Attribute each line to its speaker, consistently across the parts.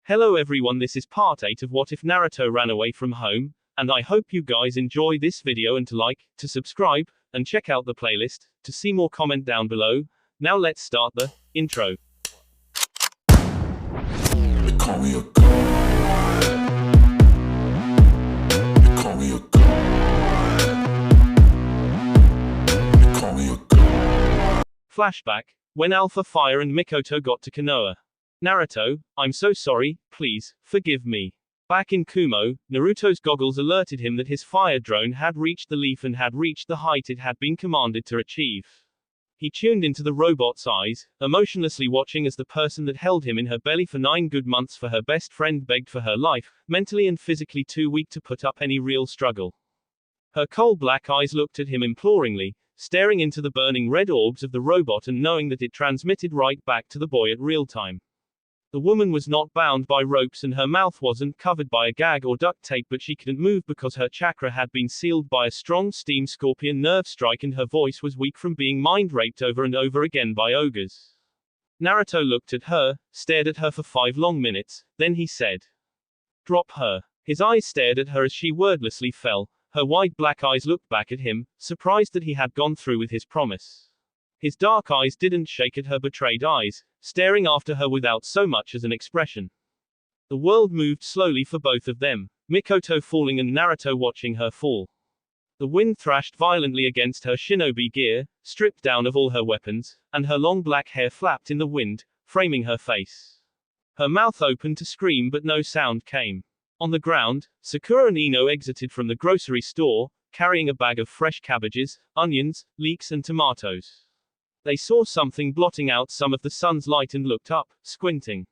Speaker 1: Hello everyone, this is part 8 of What If Naruto Ran Away from Home, and I hope you guys enjoy this video and to like, to subscribe, and check out the playlist, to see more comment down below. Now let's start the intro.
Speaker 2: They call me a god. They call me a god. They call me a god.
Speaker 1: Flashback, when Alpha Fire and Mikoto got to Konoha. Naruto, I'm so sorry, please, forgive me. Back in Kumo, Naruto's goggles alerted him that his fire drone had reached the leaf and had reached the height it had been commanded to achieve. He tuned into the robot's eyes, emotionlessly watching as the person that held him in her belly for 9 good months for her best friend begged for her life, mentally and physically too weak to put up any real struggle. Her coal black eyes looked at him imploringly, staring into the burning red orbs of the robot and knowing that it transmitted right back to the boy at real time. The woman was not bound by ropes and her mouth wasn't covered by a gag or duct tape, but she couldn't move because her chakra had been sealed by a strong steam scorpion nerve strike and her voice was weak from being mind raped over and over again by ogres. Naruto looked at her, stared at her for 5 long minutes, then he said, "Drop her." His eyes stared at her as she wordlessly fell, her wide black eyes looked back at him, surprised that he had gone through with his promise. His dark eyes didn't shake at her betrayed eyes, staring after her without so much as an expression. The world moved slowly for both of them, Mikoto falling and Naruto watching her fall. The wind thrashed violently against her shinobi gear, stripped down of all her weapons, and her long black hair flapped in the wind, framing her face. Her mouth opened to scream but no sound came. On the ground, Sakura and Ino exited from the grocery store, carrying a bag of fresh cabbages, onions, leeks and tomatoes. They saw something blotting out some of the sun's light and looked up, squinting.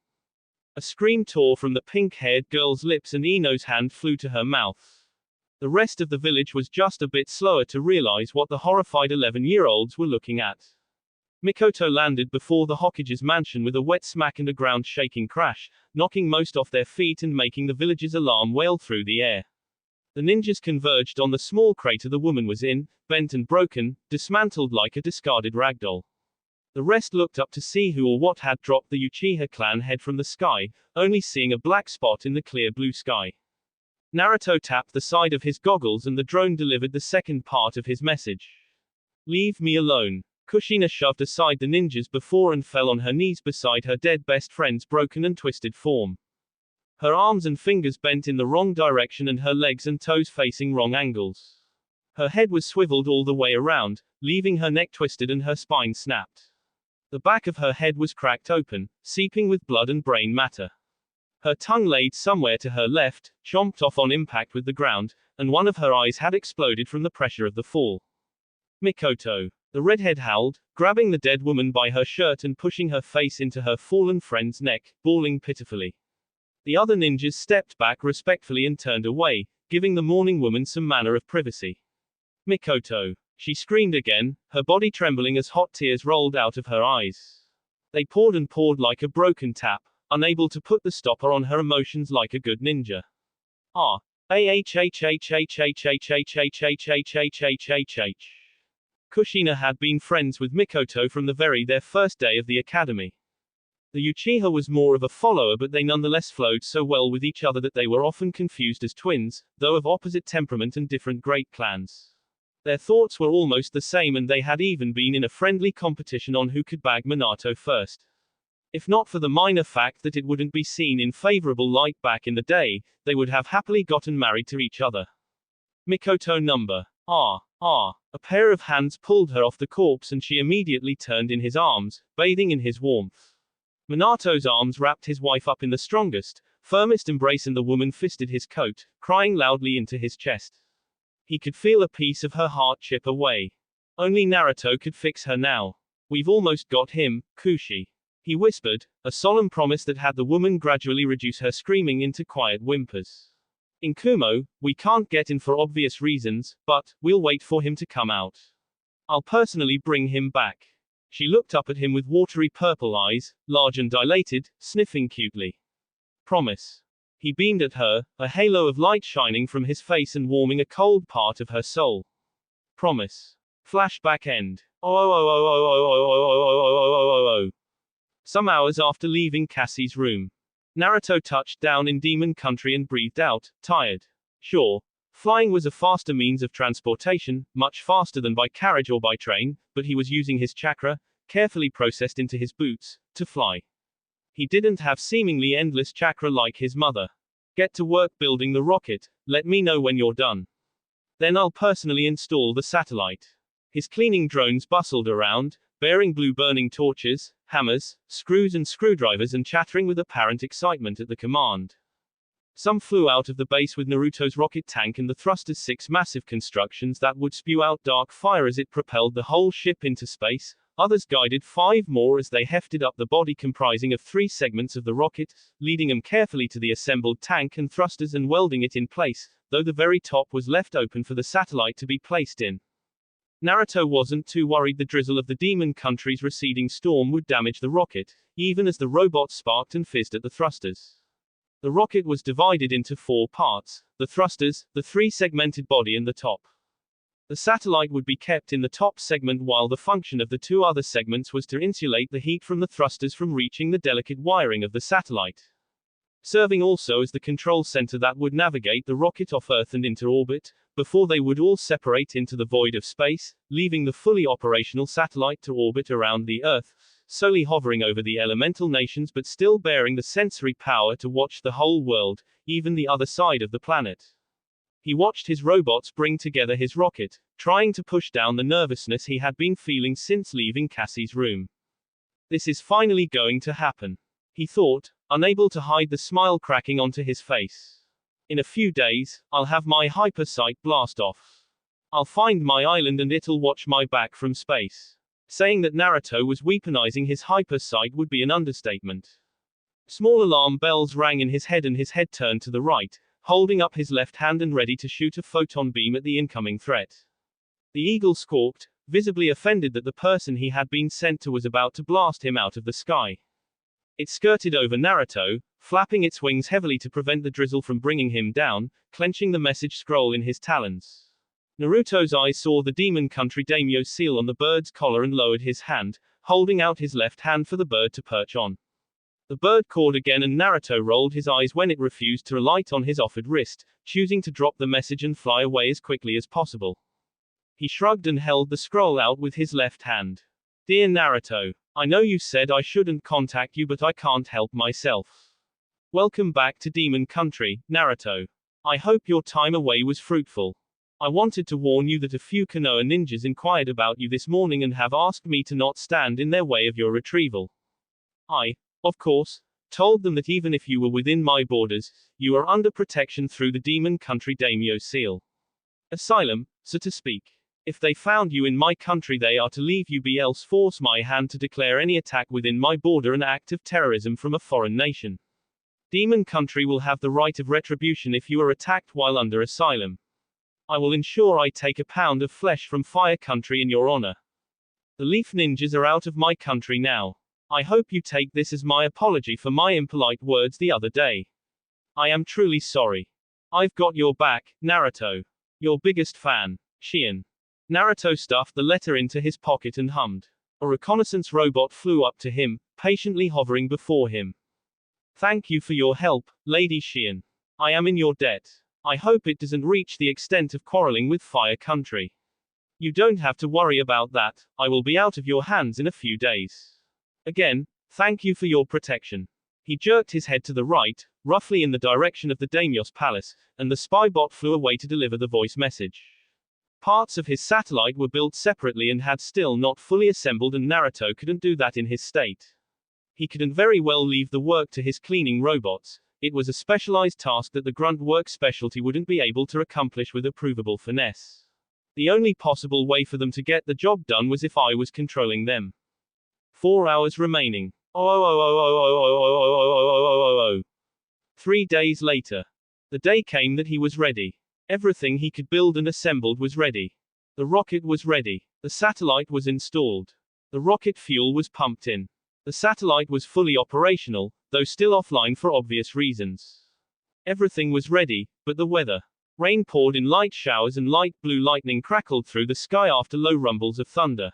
Speaker 1: A scream tore from the pink-haired girl's lips and Ino's hand flew to her mouth. The rest of the village was just a bit slower to realize what the horrified 11-year-olds were looking at. Mikoto landed before the Hokage's mansion with a wet smack and a ground-shaking crash, knocking most off their feet and making the village's alarm wail through the air. The ninjas converged on the small crater the woman was in, bent and broken, dismantled like a discarded ragdoll. The rest looked up to see who or what had dropped the Uchiha clan head from the sky, only seeing a black spot in the clear blue sky. Naruto tapped the side of his goggles and the drone delivered the second part of his message. "Leave me alone." Kushina shoved aside the ninjas before and fell on her knees beside her dead best friend's broken and twisted form. Her arms and fingers bent in the wrong direction and her legs and toes facing wrong angles. Her head was swiveled all the way around, leaving her neck twisted and her spine snapped. The back of her head was cracked open, seeping with blood and brain matter. Her tongue laid somewhere to her left, chomped off on impact with the ground, and one of her eyes had exploded from the pressure of the fall. "Mikoto." The redhead howled, grabbing the dead woman by her shirt and pushing her face into her fallen friend's neck, bawling pitifully. The other ninjas stepped back respectfully and turned away, giving the mourning woman some manner of privacy. "Mikoto." She screamed again, her body trembling as hot tears rolled out of her eyes. They poured and poured like a broken tap, unable to put the stopper on her emotions like a good ninja. Kushina had been friends with Mikoto from their first day of the academy. The Uchiha was more of a follower, but they nonetheless flowed so well with each other that they were often confused as twins, though of opposite temperament and different great clans. Their thoughts were almost the same and they had even been in a friendly competition on who could bag Minato first. If not for the minor fact that it wouldn't be seen in favorable light back in the day, they would have happily gotten married to each other. "Mikoto number. A pair of hands pulled her off the corpse and she immediately turned in his arms, bathing in his warmth. Minato's arms wrapped his wife up in the strongest, firmest embrace and the woman fisted his coat, crying loudly into his chest. He could feel a piece of her heart chip away. Only Naruto could fix her now. "We've almost got him, Kushi," he whispered, a solemn promise that had the woman gradually reduce her screaming into quiet whimpers. "In Kumo, we can't get in for obvious reasons, but we'll wait for him to come out. I'll personally bring him back." She looked up at him with watery purple eyes, large and dilated, sniffing cutely. "Promise." He beamed at her, a halo of light shining from his face and warming a cold part of her soul. "Promise." Flashback end. Some hours after leaving Cassie's room. Naruto touched down in Demon Country and breathed out, tired. Sure, flying was a faster means of transportation, much faster than by carriage or by train, but he was using his chakra, carefully processed into his boots, to fly. He didn't have seemingly endless chakra like his mother. Get to work building the rocket, let me know when you're done. Then I'll personally install the satellite. His cleaning drones bustled around, bearing blue burning torches, hammers, screws and screwdrivers and chattering with apparent excitement at the command. Some flew out of the base with Naruto's rocket tank and the thruster's 6 massive constructions that would spew out dark fire as it propelled the whole ship into space. Others guided 5 more as they hefted up the body comprising of 3 segments of the rocket, leading them carefully to the assembled tank and thrusters and welding it in place, though the very top was left open for the satellite to be placed in. Naruto wasn't too worried the drizzle of the Demon Country's receding storm would damage the rocket, even as the robot sparked and fizzed at the thrusters. The rocket was divided into 4 parts: the thrusters, the 3-segmented body and the top. The satellite would be kept in the top segment while the function of the 2 other segments was to insulate the heat from the thrusters from reaching the delicate wiring of the satellite. Serving also as the control center that would navigate the rocket off Earth and into orbit, before they would all separate into the void of space, leaving the fully operational satellite to orbit around the Earth, solely hovering over the elemental nations but still bearing the sensory power to watch the whole world, even the other side of the planet. He watched his robots bring together his rocket, trying to push down the nervousness he had been feeling since leaving Cassie's room. This is finally going to happen, he thought, unable to hide the smile cracking onto his face. In a few days, I'll have my hyper sight blast off. I'll find my island and it'll watch my back from space. Saying that Naruto was weaponizing his hyper sight would be an understatement. Small alarm bells rang in his head and his head turned to the right, holding up his left hand and ready to shoot a photon beam at the incoming threat. The eagle squawked, visibly offended that the person he had been sent to was about to blast him out of the sky. It skirted over Naruto, flapping its wings heavily to prevent the drizzle from bringing him down, clenching the message scroll in his talons. Naruto's eyes saw the Demon Country daimyo seal on the bird's collar and lowered his hand, holding out his left hand for the bird to perch on. The bird cawed again and Naruto rolled his eyes when it refused to alight on his offered wrist, choosing to drop the message and fly away as quickly as possible. He shrugged and held the scroll out with his left hand. Dear Naruto, I know you said I shouldn't contact you but I can't help myself. Welcome back to Demon Country, Naruto. I hope your time away was fruitful. I wanted to warn you that a few Konoha ninjas inquired about you this morning and have asked me to not stand in their way of your retrieval. I, of course, told them that even if you were within my borders, you are under protection through the Demon Country daimyo seal. Asylum, so to speak. If they found you in my country they are to leave you be else force my hand to declare any attack within my border an act of terrorism from a foreign nation. Demon Country will have the right of retribution if you are attacked while under asylum. I will ensure I take a pound of flesh from Fire Country in your honor. The Leaf Ninjas are out of my country now. I hope you take this as my apology for my impolite words the other day. I am truly sorry. I've got your back, Naruto. Your biggest fan, Shion. Naruto stuffed the letter into his pocket and hummed. A reconnaissance robot flew up to him, patiently hovering before him. Thank you for your help, Lady Shion. I am in your debt. I hope it doesn't reach the extent of quarreling with Fire Country. You don't have to worry about that, I will be out of your hands in a few days. Again, thank you for your protection. He jerked his head to the right, roughly in the direction of the daimyo's palace, and the spy bot flew away to deliver the voice message. Parts of his satellite were built separately and had still not fully assembled and Naruto couldn't do that in his state. He couldn't very well leave the work to his cleaning robots. It was a specialized task that the grunt work specialty wouldn't be able to accomplish with approvable finesse. The only possible way for them to get the job done was if I was controlling them. 4 hours remaining. 3 days later. The day came that he was ready. Everything he could build and assembled was ready. The rocket was ready. The satellite was installed. The rocket fuel was pumped in. The satellite was fully operational, though still offline for obvious reasons. Everything was ready, but the weather. Rain poured in light showers and light blue lightning crackled through the sky after low rumbles of thunder.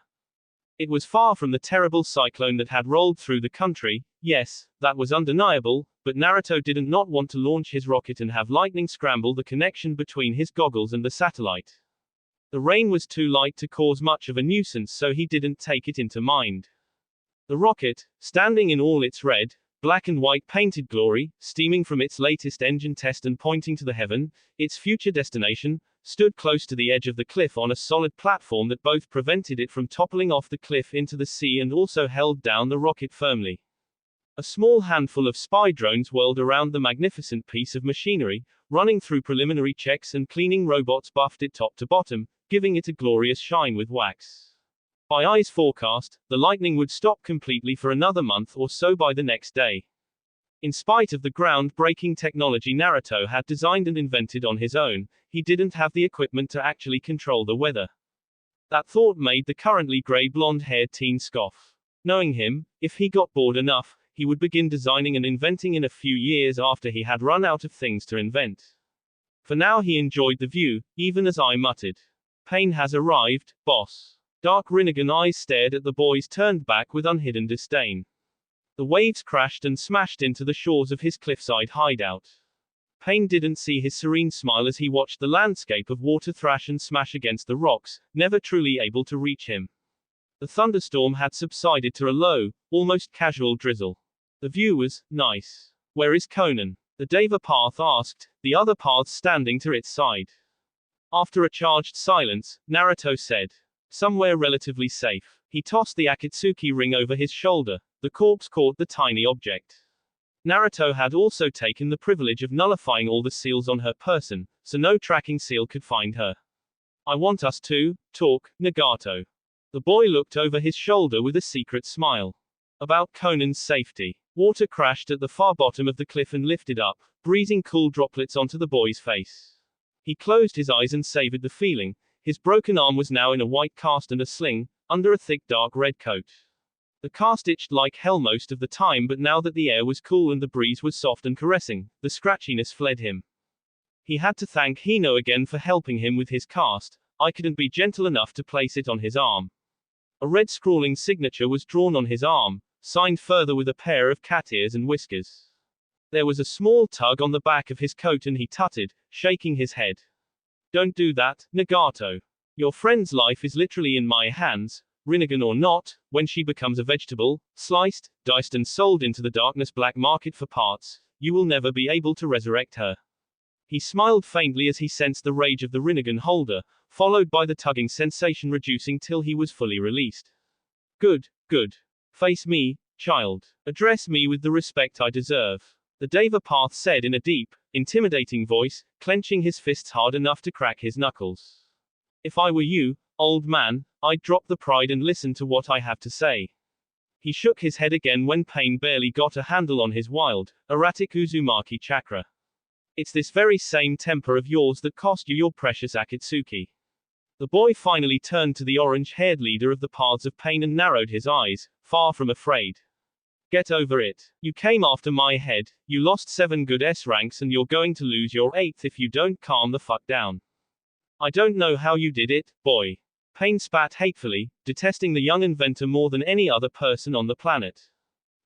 Speaker 1: It was far from the terrible cyclone that had rolled through the country, yes, that was undeniable, but Naruto didn't not want to launch his rocket and have lightning scramble the connection between his goggles and the satellite. The rain was too light to cause much of a nuisance, so he didn't take it into mind. The rocket, standing in all its red, black and white painted glory, steaming from its latest engine test and pointing to the heaven, its future destination, stood close to the edge of the cliff on a solid platform that both prevented it from toppling off the cliff into the sea and also held down the rocket firmly. A small handful of spy drones whirled around the magnificent piece of machinery, running through preliminary checks, and cleaning robots buffed it top to bottom, giving it a glorious shine with wax. By Ai's forecast, the lightning would stop completely for another month or so by the next day. In spite of the ground-breaking technology Naruto had designed and invented on his own, he didn't have the equipment to actually control the weather. That thought made the currently gray blonde-haired teen scoff. Knowing him, if he got bored enough, he would begin designing and inventing in a few years after he had run out of things to invent. For now he enjoyed the view, even as I muttered. Pain has arrived, boss. Dark Rinnegan eyes stared at the boys turned back with unhidden disdain. The waves crashed and smashed into the shores of his cliffside hideout. Pain didn't see his serene smile as he watched the landscape of water thrash and smash against the rocks, never truly able to reach him. The thunderstorm had subsided to a low, almost casual drizzle. The view was nice. Where is Conan? The Deva path asked, the other paths standing to its side. After a charged silence, Naruto said, somewhere relatively safe. He tossed the Akatsuki ring over his shoulder. The corpse caught the tiny object. Naruto had also taken the privilege of nullifying all the seals on her person, so no tracking seal could find her. I want us to talk, Nagato. The boy looked over his shoulder with a secret smile. About Conan's safety. Water crashed at the far bottom of the cliff and lifted up, breezing cool droplets onto the boy's face. He closed his eyes and savored the feeling. His broken arm was now in a white cast and a sling, under a thick dark red coat. The cast itched like hell most of the time, but now that the air was cool and the breeze was soft and caressing, the scratchiness fled him. He had to thank Hino again for helping him with his cast. I couldn't be gentle enough to place it on his arm. A red scrawling signature was drawn on his arm, signed further with a pair of cat ears and whiskers. There was a small tug on the back of his coat and he tutted, shaking his head. Don't do that, Nagato. Your friend's life is literally in my hands. Rinnegan or not, when she becomes a vegetable, sliced, diced and sold into the darkness black market for parts, you will never be able to resurrect her. He smiled faintly as he sensed the rage of the Rinnegan holder, followed by the tugging sensation reducing till he was fully released. Good, good. Face me, child. Address me with the respect I deserve. The Deva Path said in a deep, intimidating voice, clenching his fists hard enough to crack his knuckles. If I were you, old man, I'd drop the pride and listen to what I have to say. He shook his head again when pain barely got a handle on his wild, erratic Uzumaki chakra. It's this very same temper of yours that cost you your precious Akatsuki. The boy finally turned to the orange-haired leader of the Paths of Pain and narrowed his eyes, far from afraid. Get over it. You came after my head, you lost 7 good S ranks and you're going to lose your 8th if you don't calm the fuck down. I don't know how you did it, boy. Pain spat hatefully, detesting the young inventor more than any other person on the planet.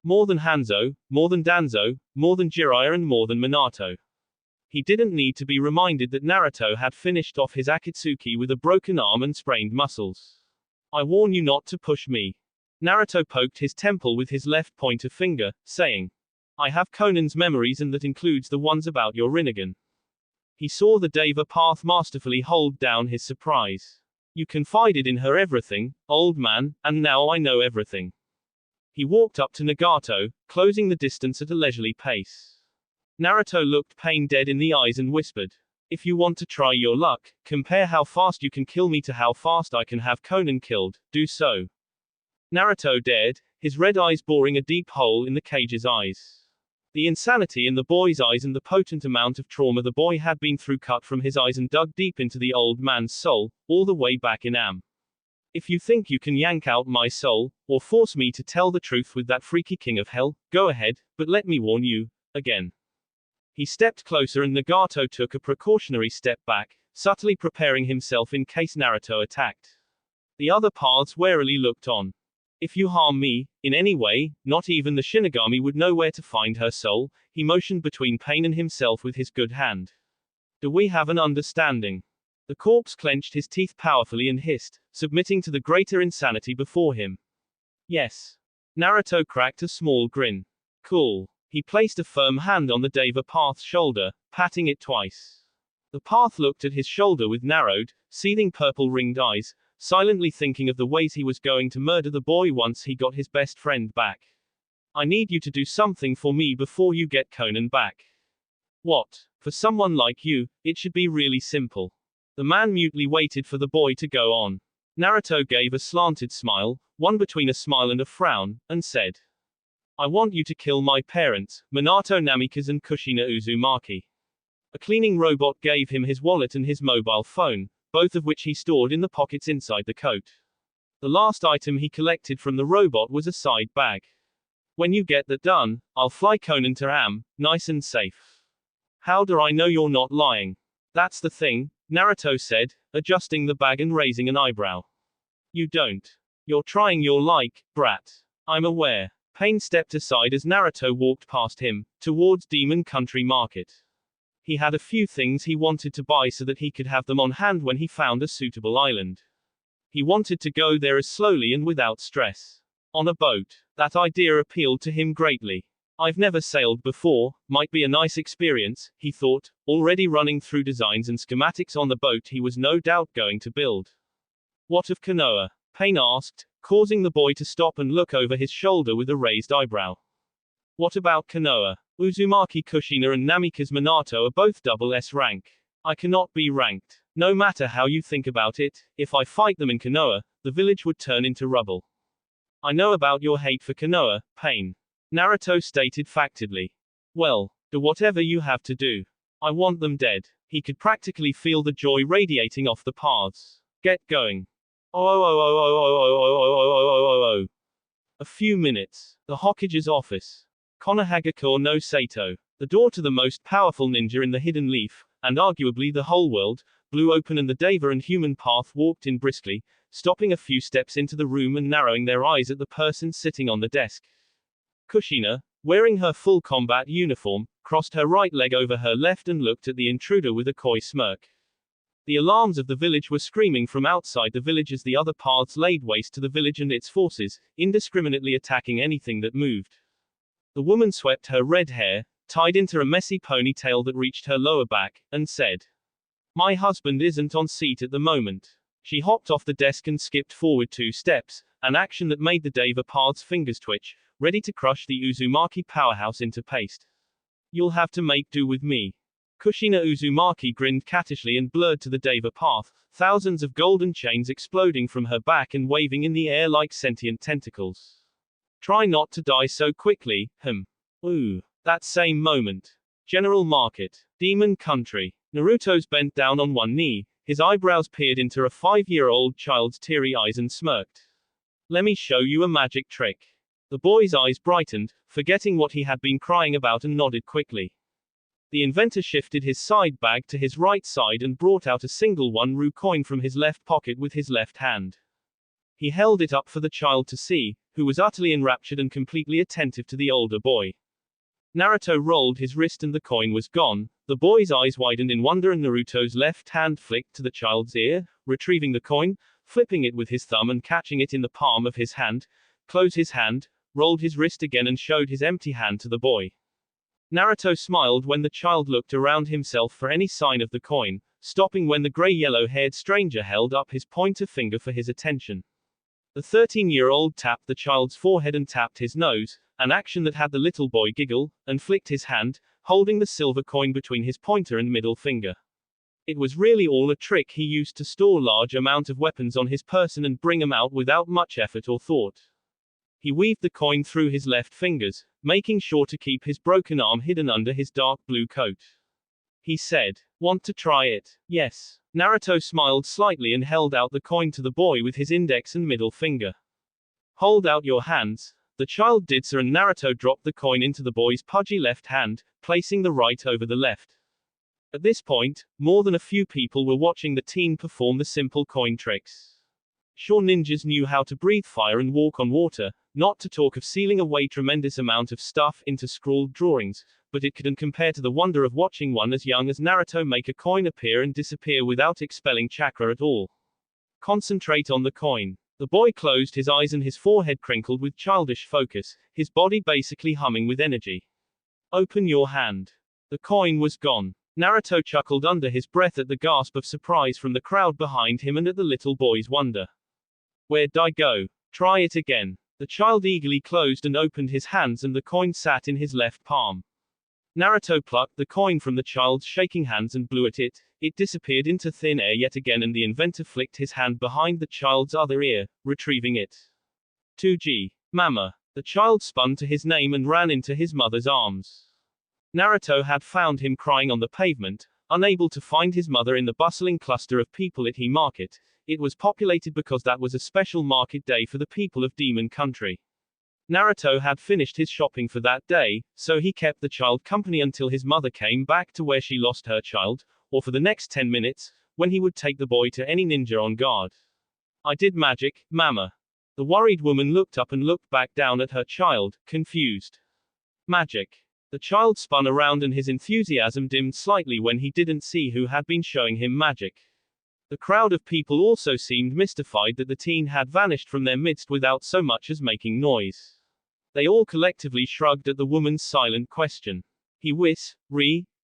Speaker 1: More than Hanzo, more than Danzo, more than Jiraiya and more than Minato. He didn't need to be reminded that Naruto had finished off his Akatsuki with a broken arm and sprained muscles. I warn you not to push me. Naruto poked his temple with his left pointer finger, saying, I have Conan's memories and that includes the ones about your Rinnegan. He saw the Deva Path masterfully hold down his surprise. You confided in her everything, old man, and now I know everything. He walked up to Nagato, closing the distance at a leisurely pace. Naruto looked Pain dead in the eyes and whispered, if you want to try your luck, compare how fast you can kill me to how fast I can have Conan killed, do so. Naruto dared, his red eyes boring a deep hole in the cage's eyes. The insanity in the boy's eyes and the potent amount of trauma the boy had been through cut from his eyes and dug deep into the old man's soul, all the way back in Am. If you think you can yank out my soul, or force me to tell the truth with that freaky king of hell, go ahead, but let me warn you, again. He stepped closer and Nagato took a precautionary step back, subtly preparing himself in case Naruto attacked. The other paths warily looked on. If you harm me, in any way, not even the Shinigami would know where to find her soul. He motioned between Pain and himself with his good hand. Do we have an understanding? The corpse clenched his teeth powerfully and hissed, submitting to the greater insanity before him. Yes. Naruto cracked a small grin. Cool. He placed a firm hand on the Deva Path's shoulder, patting it twice. The Path looked at his shoulder with narrowed, seething purple-ringed eyes, silently thinking of the ways he was going to murder the boy once he got his best friend back. I need you to do something for me before you get Conan back. What? For someone like you, it should be really simple. The man mutely waited for the boy to go on. Naruto gave a slanted smile, one between a smile and a frown, and said, I want you to kill my parents, Minato Namikaze and Kushina Uzumaki. A cleaning robot gave him his wallet and his mobile phone, both of which he stored in the pockets inside the coat. The last item he collected from the robot was a side bag. When you get that done, I'll fly Conan to Am, nice and safe. How do I know you're not lying? That's the thing, Naruto said, adjusting the bag and raising an eyebrow. You don't. You're trying your like, brat. I'm aware. Pain stepped aside as Naruto walked past him, towards Demon Country Market. He had a few things he wanted to buy so that he could have them on hand when he found a suitable island. He wanted to go there as slowly and without stress. On a boat. That idea appealed to him greatly. I've never sailed before, might be a nice experience, he thought, already running through designs and schematics on the boat he was no doubt going to build. What of Konoha? Pain asked, causing the boy to stop and look over his shoulder with a raised eyebrow. What about Konoha? Uzumaki Kushina and Namikaze Minato are both double S rank. I cannot be ranked. No matter how you think about it, if I fight them in Konoha, the village would turn into rubble. I know about your hate for Konoha, Pain. Naruto stated factedly. Well, do whatever you have to do. I want them dead. He could practically feel the joy radiating off the paths. Get going. Oh. A few minutes. The Hokage's office. Konohagakure no Sato. The door to the most powerful ninja in the Hidden Leaf, and arguably the whole world, blew open and the Deva and human path walked in briskly, stopping a few steps into the room and narrowing their eyes at the person sitting on the desk. Kushina, wearing her full combat uniform, crossed her right leg over her left and looked at the intruder with a coy smirk. The alarms of the village were screaming from outside the village as the other paths laid waste to the village and its forces, indiscriminately attacking anything that moved. The woman swept her red hair, tied into a messy ponytail that reached her lower back, and said, My husband isn't on seat at the moment. She hopped off the desk and skipped forward 2 steps, an action that made the Deva Path's fingers twitch, ready to crush the Uzumaki powerhouse into paste. You'll have to make do with me. Kushina Uzumaki grinned cattishly and blurred to the Deva Path, thousands of golden chains exploding from her back and waving in the air like sentient tentacles. Try not to die so quickly, Ooh. That same moment. General Market. Demon Country. Naruto's bent down on one knee, his eyebrows peered into a 5-year-old child's teary eyes and smirked. Let me show you a magic trick. The boy's eyes brightened, forgetting what he had been crying about and nodded quickly. The inventor shifted his side bag to his right side and brought out a single 1 coin from his left pocket with his left hand. He held it up for the child to see, who was utterly enraptured and completely attentive to the older boy. Naruto rolled his wrist and the coin was gone. The boy's eyes widened in wonder and Naruto's left hand flicked to the child's ear, retrieving the coin, flipping it with his thumb and catching it in the palm of his hand, closed his hand, rolled his wrist again and showed his empty hand to the boy. Naruto smiled when the child looked around himself for any sign of the coin, stopping when the gray-yellow-haired stranger held up his pointer finger for his attention. The 13-year-old tapped the child's forehead and tapped his nose, an action that had the little boy giggle, and flicked his hand, holding the silver coin between his pointer and middle finger. It was really all a trick he used to store large amount of weapons on his person and bring them out without much effort or thought. He weaved the coin through his left fingers, making sure to keep his broken arm hidden under his dark blue coat. He said, Want to try it? Yes. Naruto smiled slightly and held out the coin to the boy with his index and middle finger. Hold out your hands. The child did so and Naruto dropped the coin into the boy's pudgy left hand, placing the right over the left. At this point, more than a few people were watching the teen perform the simple coin tricks. Sure, ninjas knew how to breathe fire and walk on water, not to talk of sealing away tremendous amount of stuff into scrawled drawings, but it couldn't compare to the wonder of watching one as young as Naruto make a coin appear and disappear without expelling chakra at all. Concentrate on the coin. The boy closed his eyes and his forehead crinkled with childish focus, his body basically humming with energy. Open your hand. The coin was gone. Naruto chuckled under his breath at the gasp of surprise from the crowd behind him and at the little boy's wonder. Where'd I go? Try it again. The child eagerly closed and opened his hands and the coin sat in his left palm. Naruto plucked the coin from the child's shaking hands and blew at it. It disappeared into thin air yet again and the inventor flicked his hand behind the child's other ear, retrieving it. 2G. Mama. The child spun to his name and ran into his mother's arms. Naruto had found him crying on the pavement, unable to find his mother in the bustling cluster of people at He Market. It was populated because that was a special market day for the people of Demon Country. Naruto had finished his shopping for that day, so he kept the child company until his mother came back to where she lost her child, or for the next 10 minutes, when he would take the boy to any ninja on guard. I did magic, Mama. The worried woman looked up and looked back down at her child, confused. Magic. The child spun around and his enthusiasm dimmed slightly when he didn't see who had been showing him magic. The crowd of people also seemed mystified that the teen had vanished from their midst without so much as making noise. They all collectively shrugged at the woman's silent question. He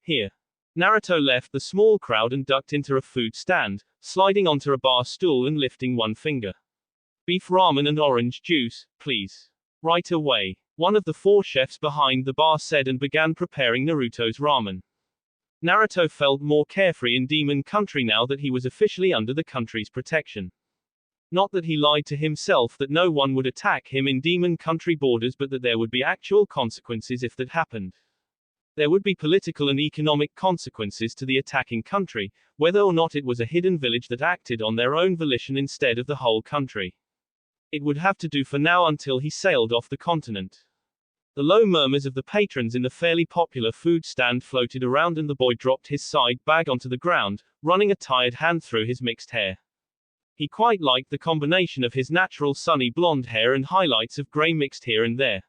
Speaker 1: here. Naruto left the small crowd and ducked into a food stand, sliding onto a bar stool and lifting one finger. Beef ramen and orange juice, please. Right away. One of the 4 chefs behind the bar said and began preparing Naruto's ramen. Naruto felt more carefree in Demon Country now that he was officially under the country's protection. Not that he lied to himself that no one would attack him in Demon Country borders, but that there would be actual consequences if that happened. There would be political and economic consequences to the attacking country, whether or not it was a hidden village that acted on their own volition instead of the whole country. It would have to do for now until he sailed off the continent. The low murmurs of the patrons in the fairly popular food stand floated around and the boy dropped his side bag onto the ground, running a tired hand through his mixed hair. He quite liked the combination of his natural sunny blonde hair and highlights of gray mixed here and there.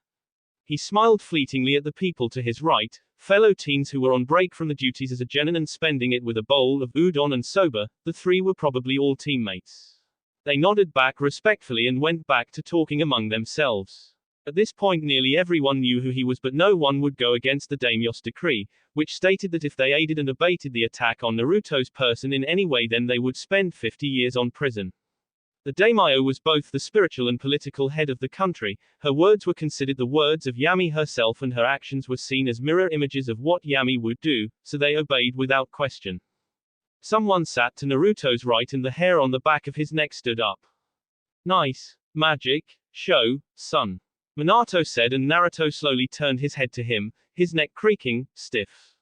Speaker 1: He smiled fleetingly at the people to his right, fellow teens who were on break from the duties as a genin and spending it with a bowl of udon and soba. The 3 were probably all teammates. They nodded back respectfully and went back to talking among themselves. At this point nearly everyone knew who he was, but no one would go against the daimyo's decree, which stated that if they aided and abated the attack on Naruto's person in any way then they would spend 50 years on prison. The daimyo was both the spiritual and political head of the country. Her words were considered the words of Yami herself and her actions were seen as mirror images of what Yami would do, so they obeyed without question. Someone sat to Naruto's right and the hair on the back of his neck stood up. Nice magic show, son. Minato said, and Naruto slowly turned his head to him, his neck creaking, stiff.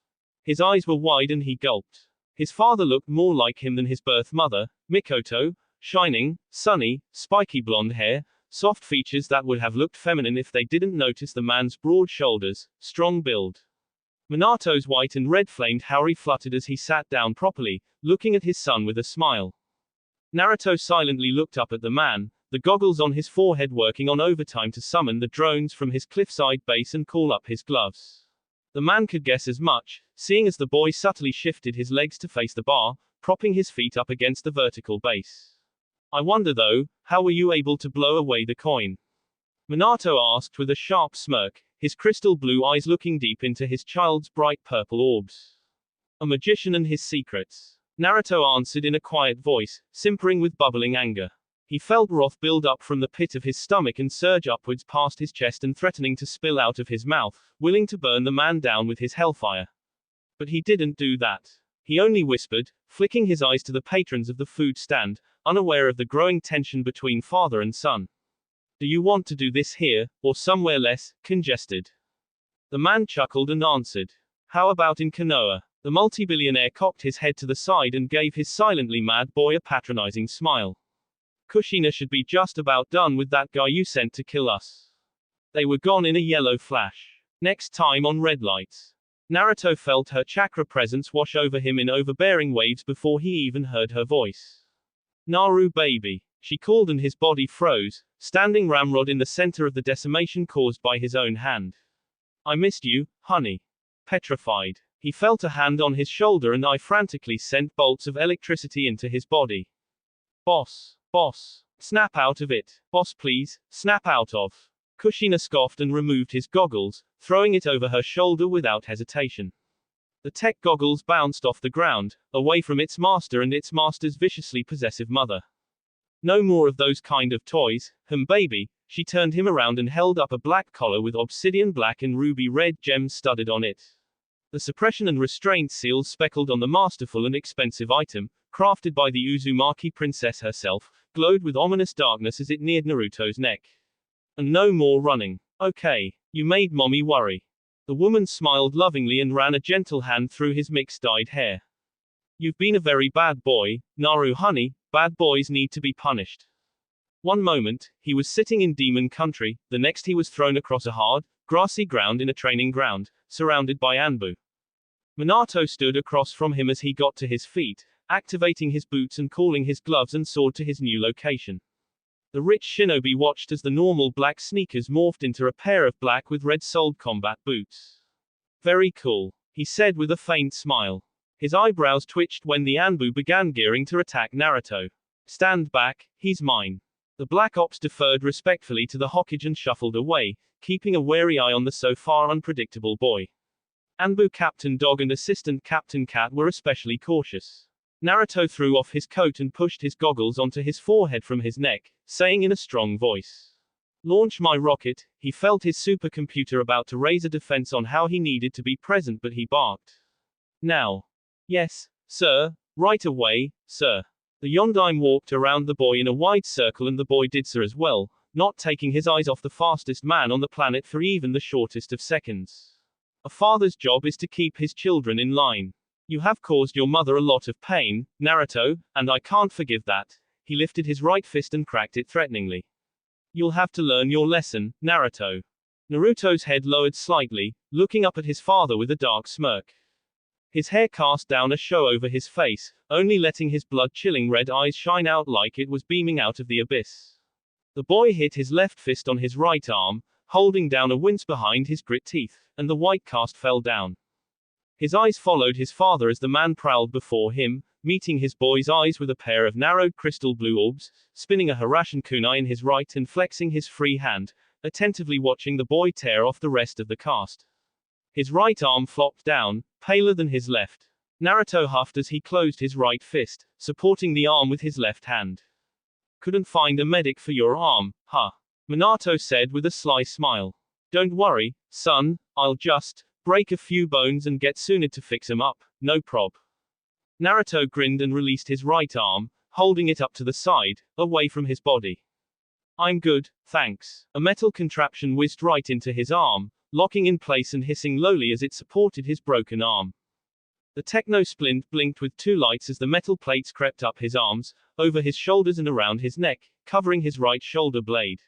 Speaker 1: His eyes were wide and he gulped. His father looked more like him than his birth mother, Mikoto, shining, sunny, spiky blonde hair, soft features that would have looked feminine if they didn't notice the man's broad shoulders, strong build. Minato's white and red flamed hair fluttered as he sat down properly, looking at his son with a smile. Naruto silently looked up at the man, the goggles on his forehead working on overtime to summon the drones from his cliffside base and call up his gloves. The man could guess as much, seeing as the boy subtly shifted his legs to face the bar, propping his feet up against the vertical base. I wonder though, how were you able to blow away the coin? Minato asked with a sharp smirk, his crystal blue eyes looking deep into his child's bright purple orbs. A magician and his secrets. Naruto answered in a quiet voice, simpering with bubbling anger. He felt wrath build up from the pit of his stomach and surge upwards past his chest and threatening to spill out of his mouth, willing to burn the man down with his hellfire. But he didn't do that. He only whispered, flicking his eyes to the patrons of the food stand, unaware of the growing tension between father and son. Do you want to do this here, or somewhere less congested? The man chuckled and answered. How about in Konoha? The multi-billionaire cocked his head to the side and gave his silently mad boy a patronizing smile. Kushina should be just about done with that guy you sent to kill us. They were gone in a yellow flash. Next time on Red Lights. Naruto felt her chakra presence wash over him in overbearing waves before he even heard her voice. Naru baby. she called, and his body froze, standing ramrod in the center of the decimation caused by his own hand. I missed you, honey. Petrified. He felt a hand on his shoulder, and I frantically sent bolts of electricity into his body. Boss. Boss. Snap out of it. Boss, please, snap out of. Kushina scoffed and removed his goggles, throwing it over her shoulder without hesitation. The tech goggles bounced off the ground, away from its master and its master's viciously possessive mother. No more of those kind of toys, baby. She turned him around and held up a black collar with obsidian black and ruby red gems studded on it. The suppression and restraint seals speckled on the masterful and expensive item, crafted by the Uzumaki princess herself, glowed with ominous darkness as it neared Naruto's neck. And no more running. Okay, you made mommy worry. The woman smiled lovingly and ran a gentle hand through his mixed-dyed hair. You've been a very bad boy, Naru honey, bad boys need to be punished. One moment, he was sitting in demon country, the next he was thrown across a hard, grassy ground in a training ground, surrounded by Anbu. Minato stood across from him as he got to his feet, activating his boots and calling his gloves and sword to his new location. The rich shinobi watched as the normal black sneakers morphed into a pair of black with red-soled combat boots. Very cool, he said with a faint smile. His eyebrows twitched when the Anbu began gearing to attack Naruto. Stand back, he's mine. The Black Ops deferred respectfully to the Hokage and shuffled away, keeping a wary eye on the so far unpredictable boy. Anbu Captain Dog and Assistant Captain Cat were especially cautious. Naruto threw off his coat and pushed his goggles onto his forehead from his neck, saying in a strong voice, "Launch my rocket." He felt his supercomputer about to raise a defense on how he needed to be present, but he barked. Now. Yes, sir, right away, sir. The Yondaime walked around the boy in a wide circle, and the boy did so as well, not taking his eyes off the fastest man on the planet for even the shortest of seconds. A father's job is to keep his children in line. You have caused your mother a lot of pain, Naruto, and I can't forgive that. He lifted his right fist and cracked it threateningly. You'll have to learn your lesson, Naruto. Naruto's head lowered slightly, looking up at his father with a dark smirk. His hair cast down a show over his face, only letting his blood-chilling red eyes shine out like it was beaming out of the abyss. The boy hit his left fist on his right arm, holding down a wince behind his grit teeth, and the white cast fell down. His eyes followed his father as the man prowled before him, meeting his boy's eyes with a pair of narrowed crystal blue orbs, spinning a Harashin kunai in his right and flexing his free hand, attentively watching the boy tear off the rest of the cast. His right arm flopped down, paler than his left. Naruto huffed as he closed his right fist, supporting the arm with his left hand. Couldn't find a medic for your arm, huh? Minato said with a sly smile. Don't worry, son, I'll just break a few bones and get Tsunade to fix him up, no prob. Naruto grinned and released his right arm, holding it up to the side, away from his body. I'm good, thanks. A metal contraption whizzed right into his arm, locking in place and hissing lowly as it supported his broken arm. The techno splint blinked with two lights as the metal plates crept up his arms, over his shoulders and around his neck, covering his right shoulder blade.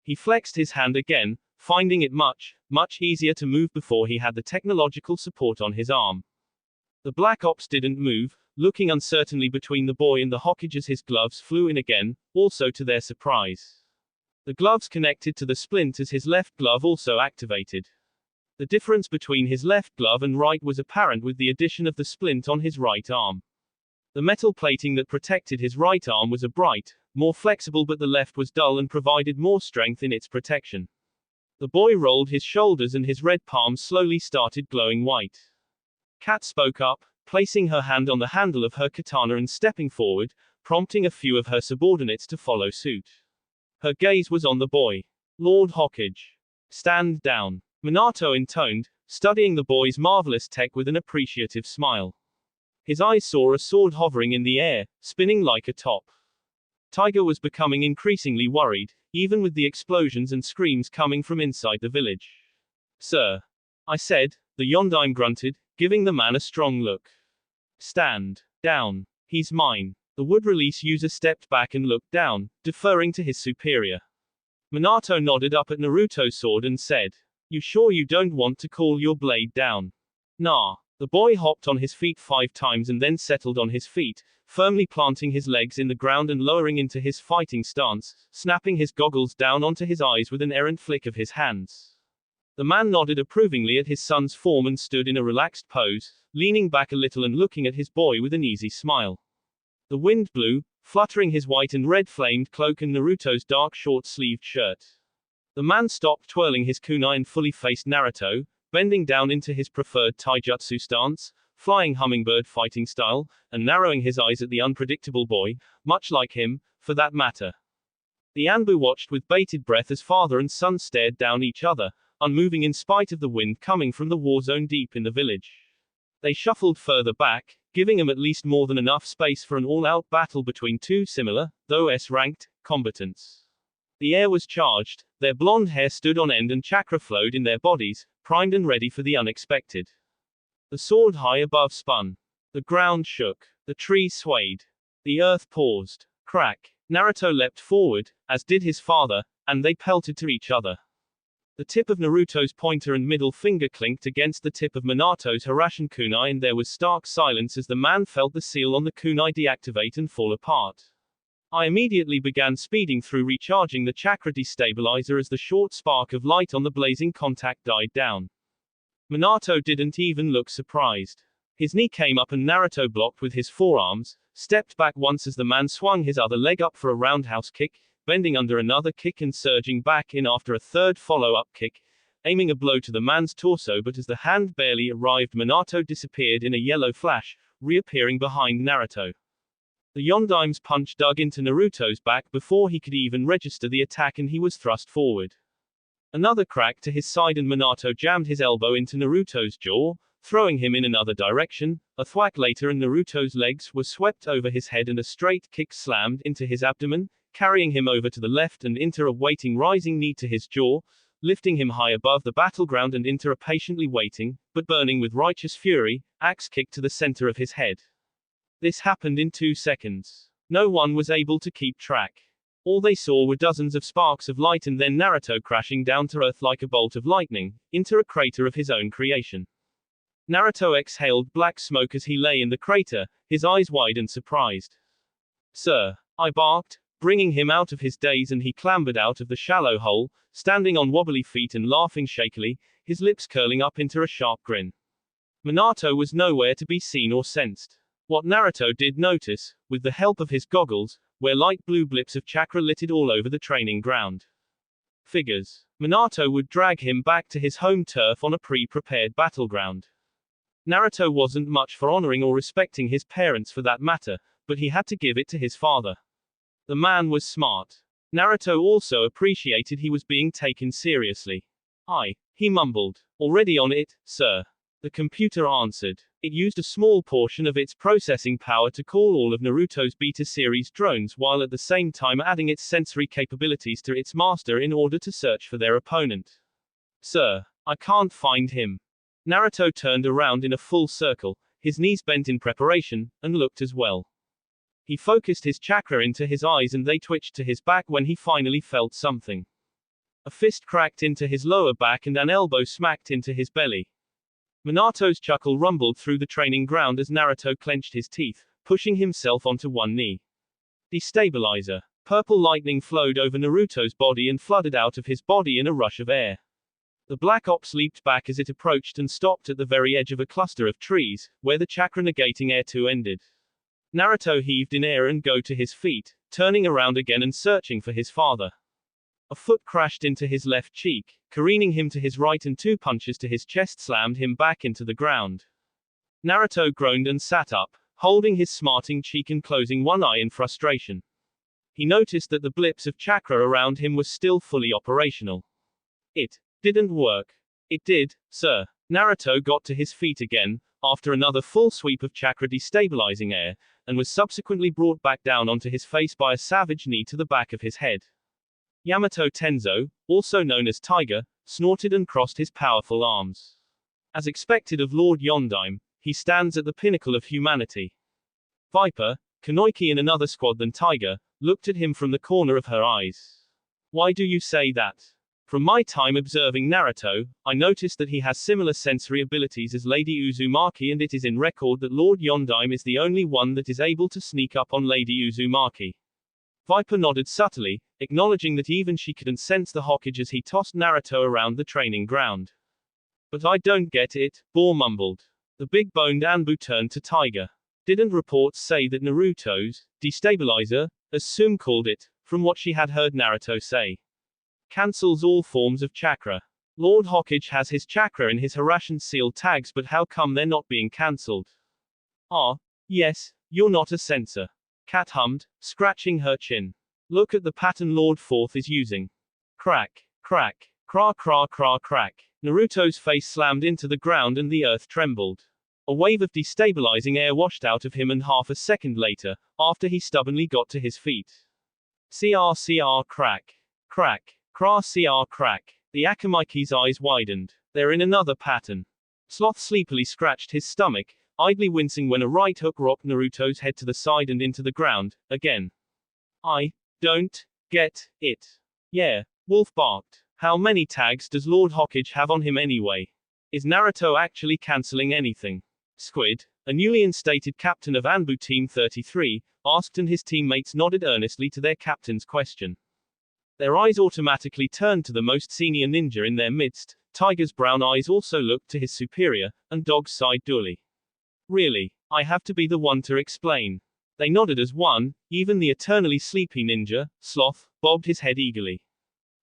Speaker 1: He flexed his hand again, finding it much easier to move before he had the technological support on his arm. The Black Ops didn't move, looking uncertainly between the boy and the Hokage as his gloves flew in again, also to their surprise. The gloves connected to the splint as his left glove also activated. The difference between his left glove and right was apparent with the addition of the splint on his right arm. The metal plating that protected his right arm was a bright, more flexible, but the left was dull and provided more strength in its protection. The boy rolled his shoulders and his red palm slowly started glowing white. Kat spoke up, placing her hand on the handle of her katana and stepping forward, prompting a few of her subordinates to follow suit. Her gaze was on the boy. Lord Hokage. Stand down. Minato intoned, studying the boy's marvelous tech with an appreciative smile. His eyes saw a sword hovering in the air, spinning like a top. Tiger was becoming increasingly worried, even with the explosions and screams coming from inside the village. Sir. I said, the Yondaime grunted, giving the man a strong look. Stand down. He's mine. The wood release user stepped back and looked down, deferring to his superior. Minato nodded up at Naruto's sword and said, You sure you don't want to call your blade down? Nah. The boy hopped on his feet 5 times and then settled on his feet, firmly planting his legs in the ground and lowering into his fighting stance, snapping his goggles down onto his eyes with an errant flick of his hands. The man nodded approvingly at his son's form and stood in a relaxed pose, leaning back a little and looking at his boy with an easy smile. The wind blew, fluttering his white and red-flamed cloak and Naruto's dark short-sleeved shirt. The man stopped twirling his kunai and fully faced Naruto, bending down into his preferred taijutsu stance, flying hummingbird fighting style, and narrowing his eyes at the unpredictable boy, much like him, for that matter. The Anbu watched with bated breath as father and son stared down each other, unmoving in spite of the wind coming from the war zone deep in the village. They shuffled further back, giving him at least more than enough space for an all-out battle between two similar, though S-ranked, combatants. The air was charged, their blonde hair stood on end and chakra flowed in their bodies, primed and ready for the unexpected. The sword high above spun. The ground shook. The trees swayed. The earth paused. Crack. Naruto leapt forward, as did his father, and they pelted to each other. The tip of Naruto's pointer and middle finger clinked against the tip of Minato's Harashin kunai and there was stark silence as the man felt the seal on the kunai deactivate and fall apart. I immediately began speeding through recharging the chakra destabilizer as the short spark of light on the blazing contact died down. Minato didn't even look surprised. His knee came up and Naruto blocked with his forearms, stepped back once as the man swung his other leg up for a roundhouse kick, bending under another kick and surging back in after a third follow-up kick, aiming a blow to the man's torso but as the hand barely arrived Minato disappeared in a yellow flash, reappearing behind Naruto. The Yondaim's punch dug into Naruto's back before he could even register the attack and he was thrust forward. Another crack to his side and Minato jammed his elbow into Naruto's jaw, throwing him in another direction. A thwack later and Naruto's legs were swept over his head and a straight kick slammed into his abdomen, carrying him over to the left and into a waiting rising knee to his jaw, lifting him high above the battleground and into a patiently waiting, but burning with righteous fury, axe kick to the center of his head. This happened in 2 seconds. No one was able to keep track. All they saw were dozens of sparks of light and then Naruto crashing down to earth like a bolt of lightning, into a crater of his own creation. Naruto exhaled black smoke as he lay in the crater, his eyes wide and surprised. "Sir," I barked, bringing him out of his daze and he clambered out of the shallow hole, standing on wobbly feet and laughing shakily, his lips curling up into a sharp grin. Minato was nowhere to be seen or sensed. What Naruto did notice, with the help of his goggles, were light blue blips of chakra littered all over the training ground. Figures. Minato would drag him back to his home turf on a pre-prepared battleground. Naruto wasn't much for honoring or respecting his parents for that matter, but he had to give it to his father. The man was smart. Naruto also appreciated he was being taken seriously. He mumbled. "Already on it, sir." The computer answered. It used a small portion of its processing power to call all of Naruto's Beta series drones while at the same time adding its sensory capabilities to its master in order to search for their opponent. "Sir, I can't find him." Naruto turned around in a full circle, his knees bent in preparation, and looked as well. He focused his chakra into his eyes and they twitched to his back when he finally felt something. A fist cracked into his lower back and an elbow smacked into his belly. Minato's chuckle rumbled through the training ground as Naruto clenched his teeth, pushing himself onto one knee. Destabilizer. Purple lightning flowed over Naruto's body and flooded out of his body in a rush of air. The Black Ops leaped back as it approached and stopped at the very edge of a cluster of trees, where the chakra-negating air 2 ended. Naruto heaved in air and go to his feet, turning around again and searching for his father. A foot crashed into his left cheek, careening him to his right and 2 punches to his chest slammed him back into the ground. Naruto groaned and sat up, holding his smarting cheek and closing one eye in frustration. He noticed that the blips of chakra around him were still fully operational. It didn't work. "It did, sir." Naruto got to his feet again, after another full sweep of chakra destabilizing air, and was subsequently brought back down onto his face by a savage knee to the back of his head. Yamato Tenzo, also known as Tiger, snorted and crossed his powerful arms. As expected of Lord Yondaime, he stands at the pinnacle of humanity. Viper, Kanoiki and another squad than Tiger, looked at him from the corner of her eyes. "Why do you say that?" From my time observing Naruto, I noticed that he has similar sensory abilities as Lady Uzumaki, and it is in record that Lord Yondaime is the only one that is able to sneak up on Lady Uzumaki. Viper nodded subtly, acknowledging that even she couldn't sense the Hokage as he tossed Naruto around the training ground. But I don't get it, Boar mumbled. The big-boned Anbu turned to Tiger. Didn't reports say that Naruto's destabilizer, as Sum called it, from what she had heard Naruto say, cancels all forms of chakra? Lord Hokage has his chakra in his Harassant seal tags, but how come they're not being cancelled? Ah, yes, you're not a censor. Cat hummed, scratching her chin. Look at the pattern Lord Fourth is using. Crack, crack, cra cra cra crack. Naruto's face slammed into the ground and the earth trembled. A wave of destabilizing air washed out of him, and half a second later, after he stubbornly got to his feet. CR crack. Crack. Cra cr crack. The Akamaki's eyes widened. They're in another pattern. Sloth sleepily scratched his stomach, idly wincing when a right hook rocked Naruto's head to the side and into the ground, again. I don't get it. Yeah, Wolf barked. How many tags does Lord Hokage have on him anyway? Is Naruto actually cancelling anything? Squid, a newly instated captain of Anbu Team 33, asked, and his teammates nodded earnestly to their captain's question. Their eyes automatically turned to the most senior ninja in their midst. Tiger's brown eyes also looked to his superior, and Dog's sighed dully. Really, I have to be the one to explain. They nodded as one. Even the eternally sleepy ninja, Sloth, bobbed his head eagerly.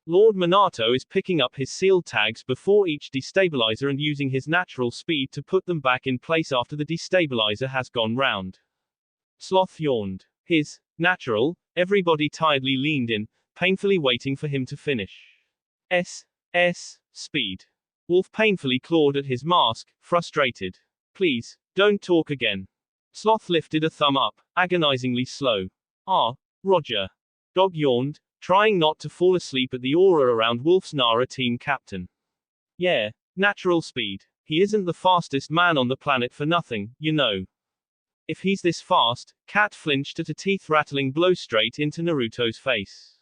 Speaker 1: Lord Minato is picking up his sealed tags before each destabilizer and using his natural speed to put them back in place after the destabilizer has gone round. Sloth yawned. His natural? Everybody tiredly leaned in, painfully waiting for him to finish. Speed. Wolf painfully clawed at his mask, frustrated. Please, don't talk again. Sloth lifted a thumb up, agonizingly slow. Ah, Roger. Dog yawned, trying not to fall asleep at the aura around Wolf's Nara team captain. Yeah, natural speed. He isn't the fastest man on the planet for nothing, you know. If he's this fast, Cat flinched at a teeth-rattling blow straight into Naruto's face.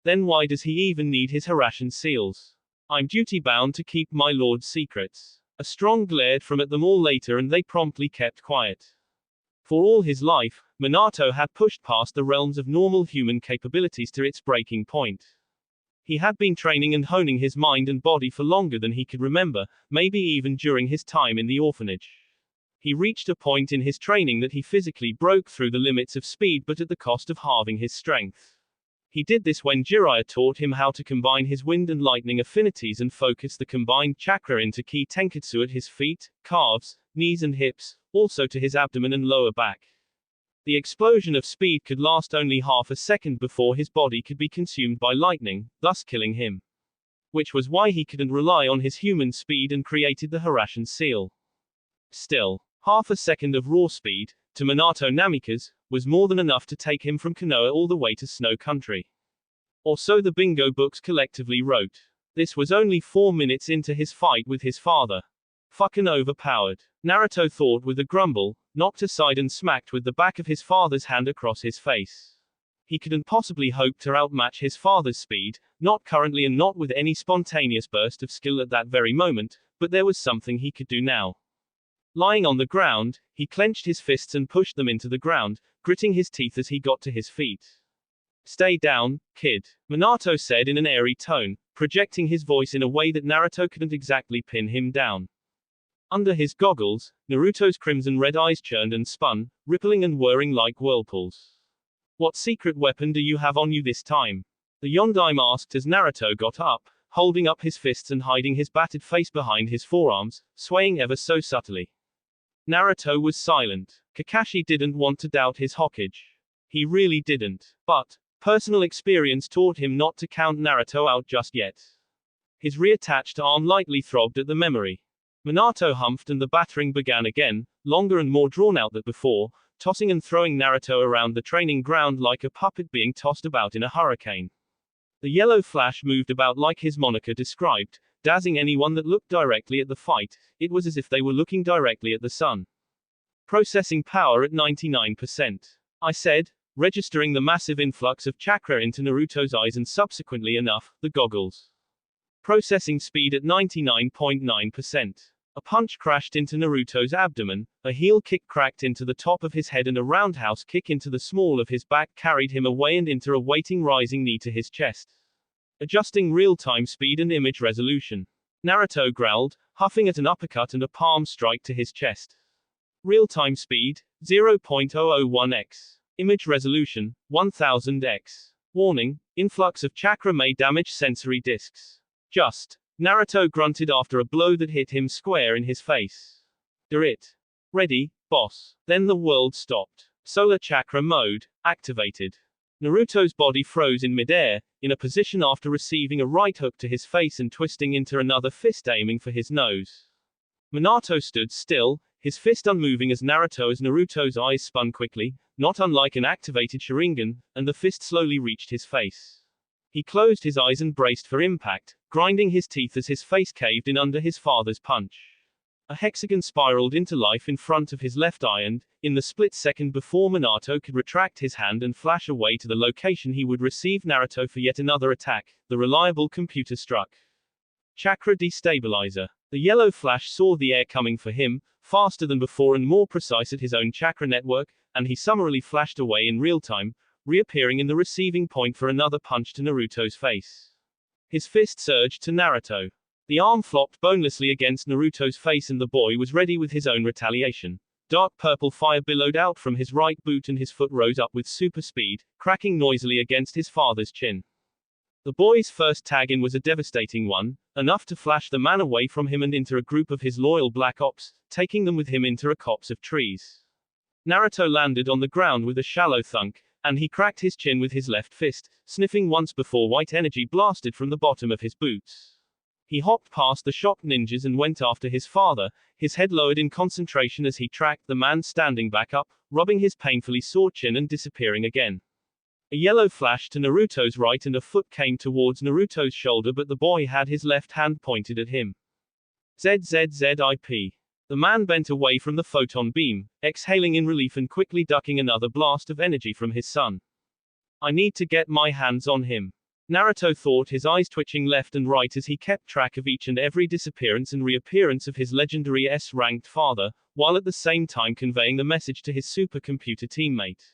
Speaker 1: Then why does he even need his Harassant seals? I'm duty-bound to keep my lord's secrets. A strong glared from at them all later, and they promptly kept quiet. For all his life, Minato had pushed past the realms of normal human capabilities to its breaking point. He had been training and honing his mind and body for longer than he could remember, maybe even during his time in the orphanage. He reached a point in his training that he physically broke through the limits of speed, but at the cost of halving his strength. He did this when Jiraiya taught him how to combine his wind and lightning affinities and focus the combined chakra into ki tenketsu at his feet, calves, knees and hips, also to his abdomen and lower back. The explosion of speed could last only half a second before his body could be consumed by lightning, thus killing him. Which was why he couldn't rely on his human speed and created the Harassant seal. Still, half a second of raw speed, to Minato Namikaze, was more than enough to take him from Konoha all the way to Snow Country. Or so the bingo books collectively wrote. This was only 4 minutes into his fight with his father. Fucking overpowered. Naruto thought with a grumble, knocked aside and smacked with the back of his father's hand across his face. He couldn't possibly hope to outmatch his father's speed, not currently and not with any spontaneous burst of skill at that very moment, but there was something he could do now. Lying on the ground, he clenched his fists and pushed them into the ground, gritting his teeth as he got to his feet. Stay down, kid, Minato said in an airy tone, projecting his voice in a way that Naruto couldn't exactly pin him down. Under his goggles, Naruto's crimson-red eyes churned and spun, rippling and whirring like whirlpools. What secret weapon do you have on you this time? The Yondaime asked as Naruto got up, holding up his fists and hiding his battered face behind his forearms, swaying ever so subtly. Naruto was silent. Kakashi didn't want to doubt his Hokage. He really didn't. But personal experience taught him not to count Naruto out just yet. His reattached arm lightly throbbed at the memory. Minato humphed and the battering began again, longer and more drawn out than before, tossing and throwing Naruto around the training ground like a puppet being tossed about in a hurricane. The yellow flash moved about like his moniker described, dazzling anyone that looked directly at the fight. It was as if they were looking directly at the sun. Processing power at 99%. I said, registering the massive influx of chakra into Naruto's eyes and subsequently enough, the goggles. Processing speed at 99.9%. A punch crashed into Naruto's abdomen, a heel kick cracked into the top of his head, and a roundhouse kick into the small of his back carried him away and into a waiting rising knee to his chest. Adjusting real-time speed and image resolution. Naruto growled, huffing at an uppercut and a palm strike to his chest. Real-time speed, 0.001x. Image resolution, 1000x. Warning, influx of chakra may damage sensory discs. Just. Naruto grunted after a blow that hit him square in his face. "It. Ready, boss." Then the world stopped. Solar chakra mode, activated. Naruto's body froze in midair, in a position after receiving a right hook to his face and twisting into another fist aiming for his nose. Minato stood still, his fist unmoving as Naruto's eyes spun quickly, not unlike an activated Sharingan, and the fist slowly reached his face. He closed his eyes and braced for impact, grinding his teeth as his face caved in under his father's punch. A hexagon spiraled into life in front of his left eye and, in the split second before Minato could retract his hand and flash away to the location he would receive Naruto for yet another attack, the reliable computer struck. Chakra destabilizer. The yellow flash saw the air coming for him, faster than before and more precise at his own chakra network, and he summarily flashed away in real time, reappearing in the receiving point for another punch to Naruto's face. His fist surged to Naruto. The arm flopped bonelessly against Naruto's face and the boy was ready with his own retaliation. Dark purple fire billowed out from his right boot and his foot rose up with super speed, cracking noisily against his father's chin. The boy's first tag-in was a devastating one, enough to flash the man away from him and into a group of his loyal black ops, taking them with him into a copse of trees. Naruto landed on the ground with a shallow thunk, and he cracked his chin with his left fist, sniffing once before white energy blasted from the bottom of his boots. He hopped past the shocked ninjas and went after his father, his head lowered in concentration as he tracked the man standing back up, rubbing his painfully sore chin and disappearing again. A yellow flash to Naruto's right and a foot came towards Naruto's shoulder, but the boy had his left hand pointed at him. ZZZIP. The man bent away from the photon beam, exhaling in relief and quickly ducking another blast of energy from his son. "I need to get my hands on him," Naruto thought, his eyes twitching left and right as he kept track of each and every disappearance and reappearance of his legendary S-ranked father, while at the same time conveying the message to his supercomputer teammate.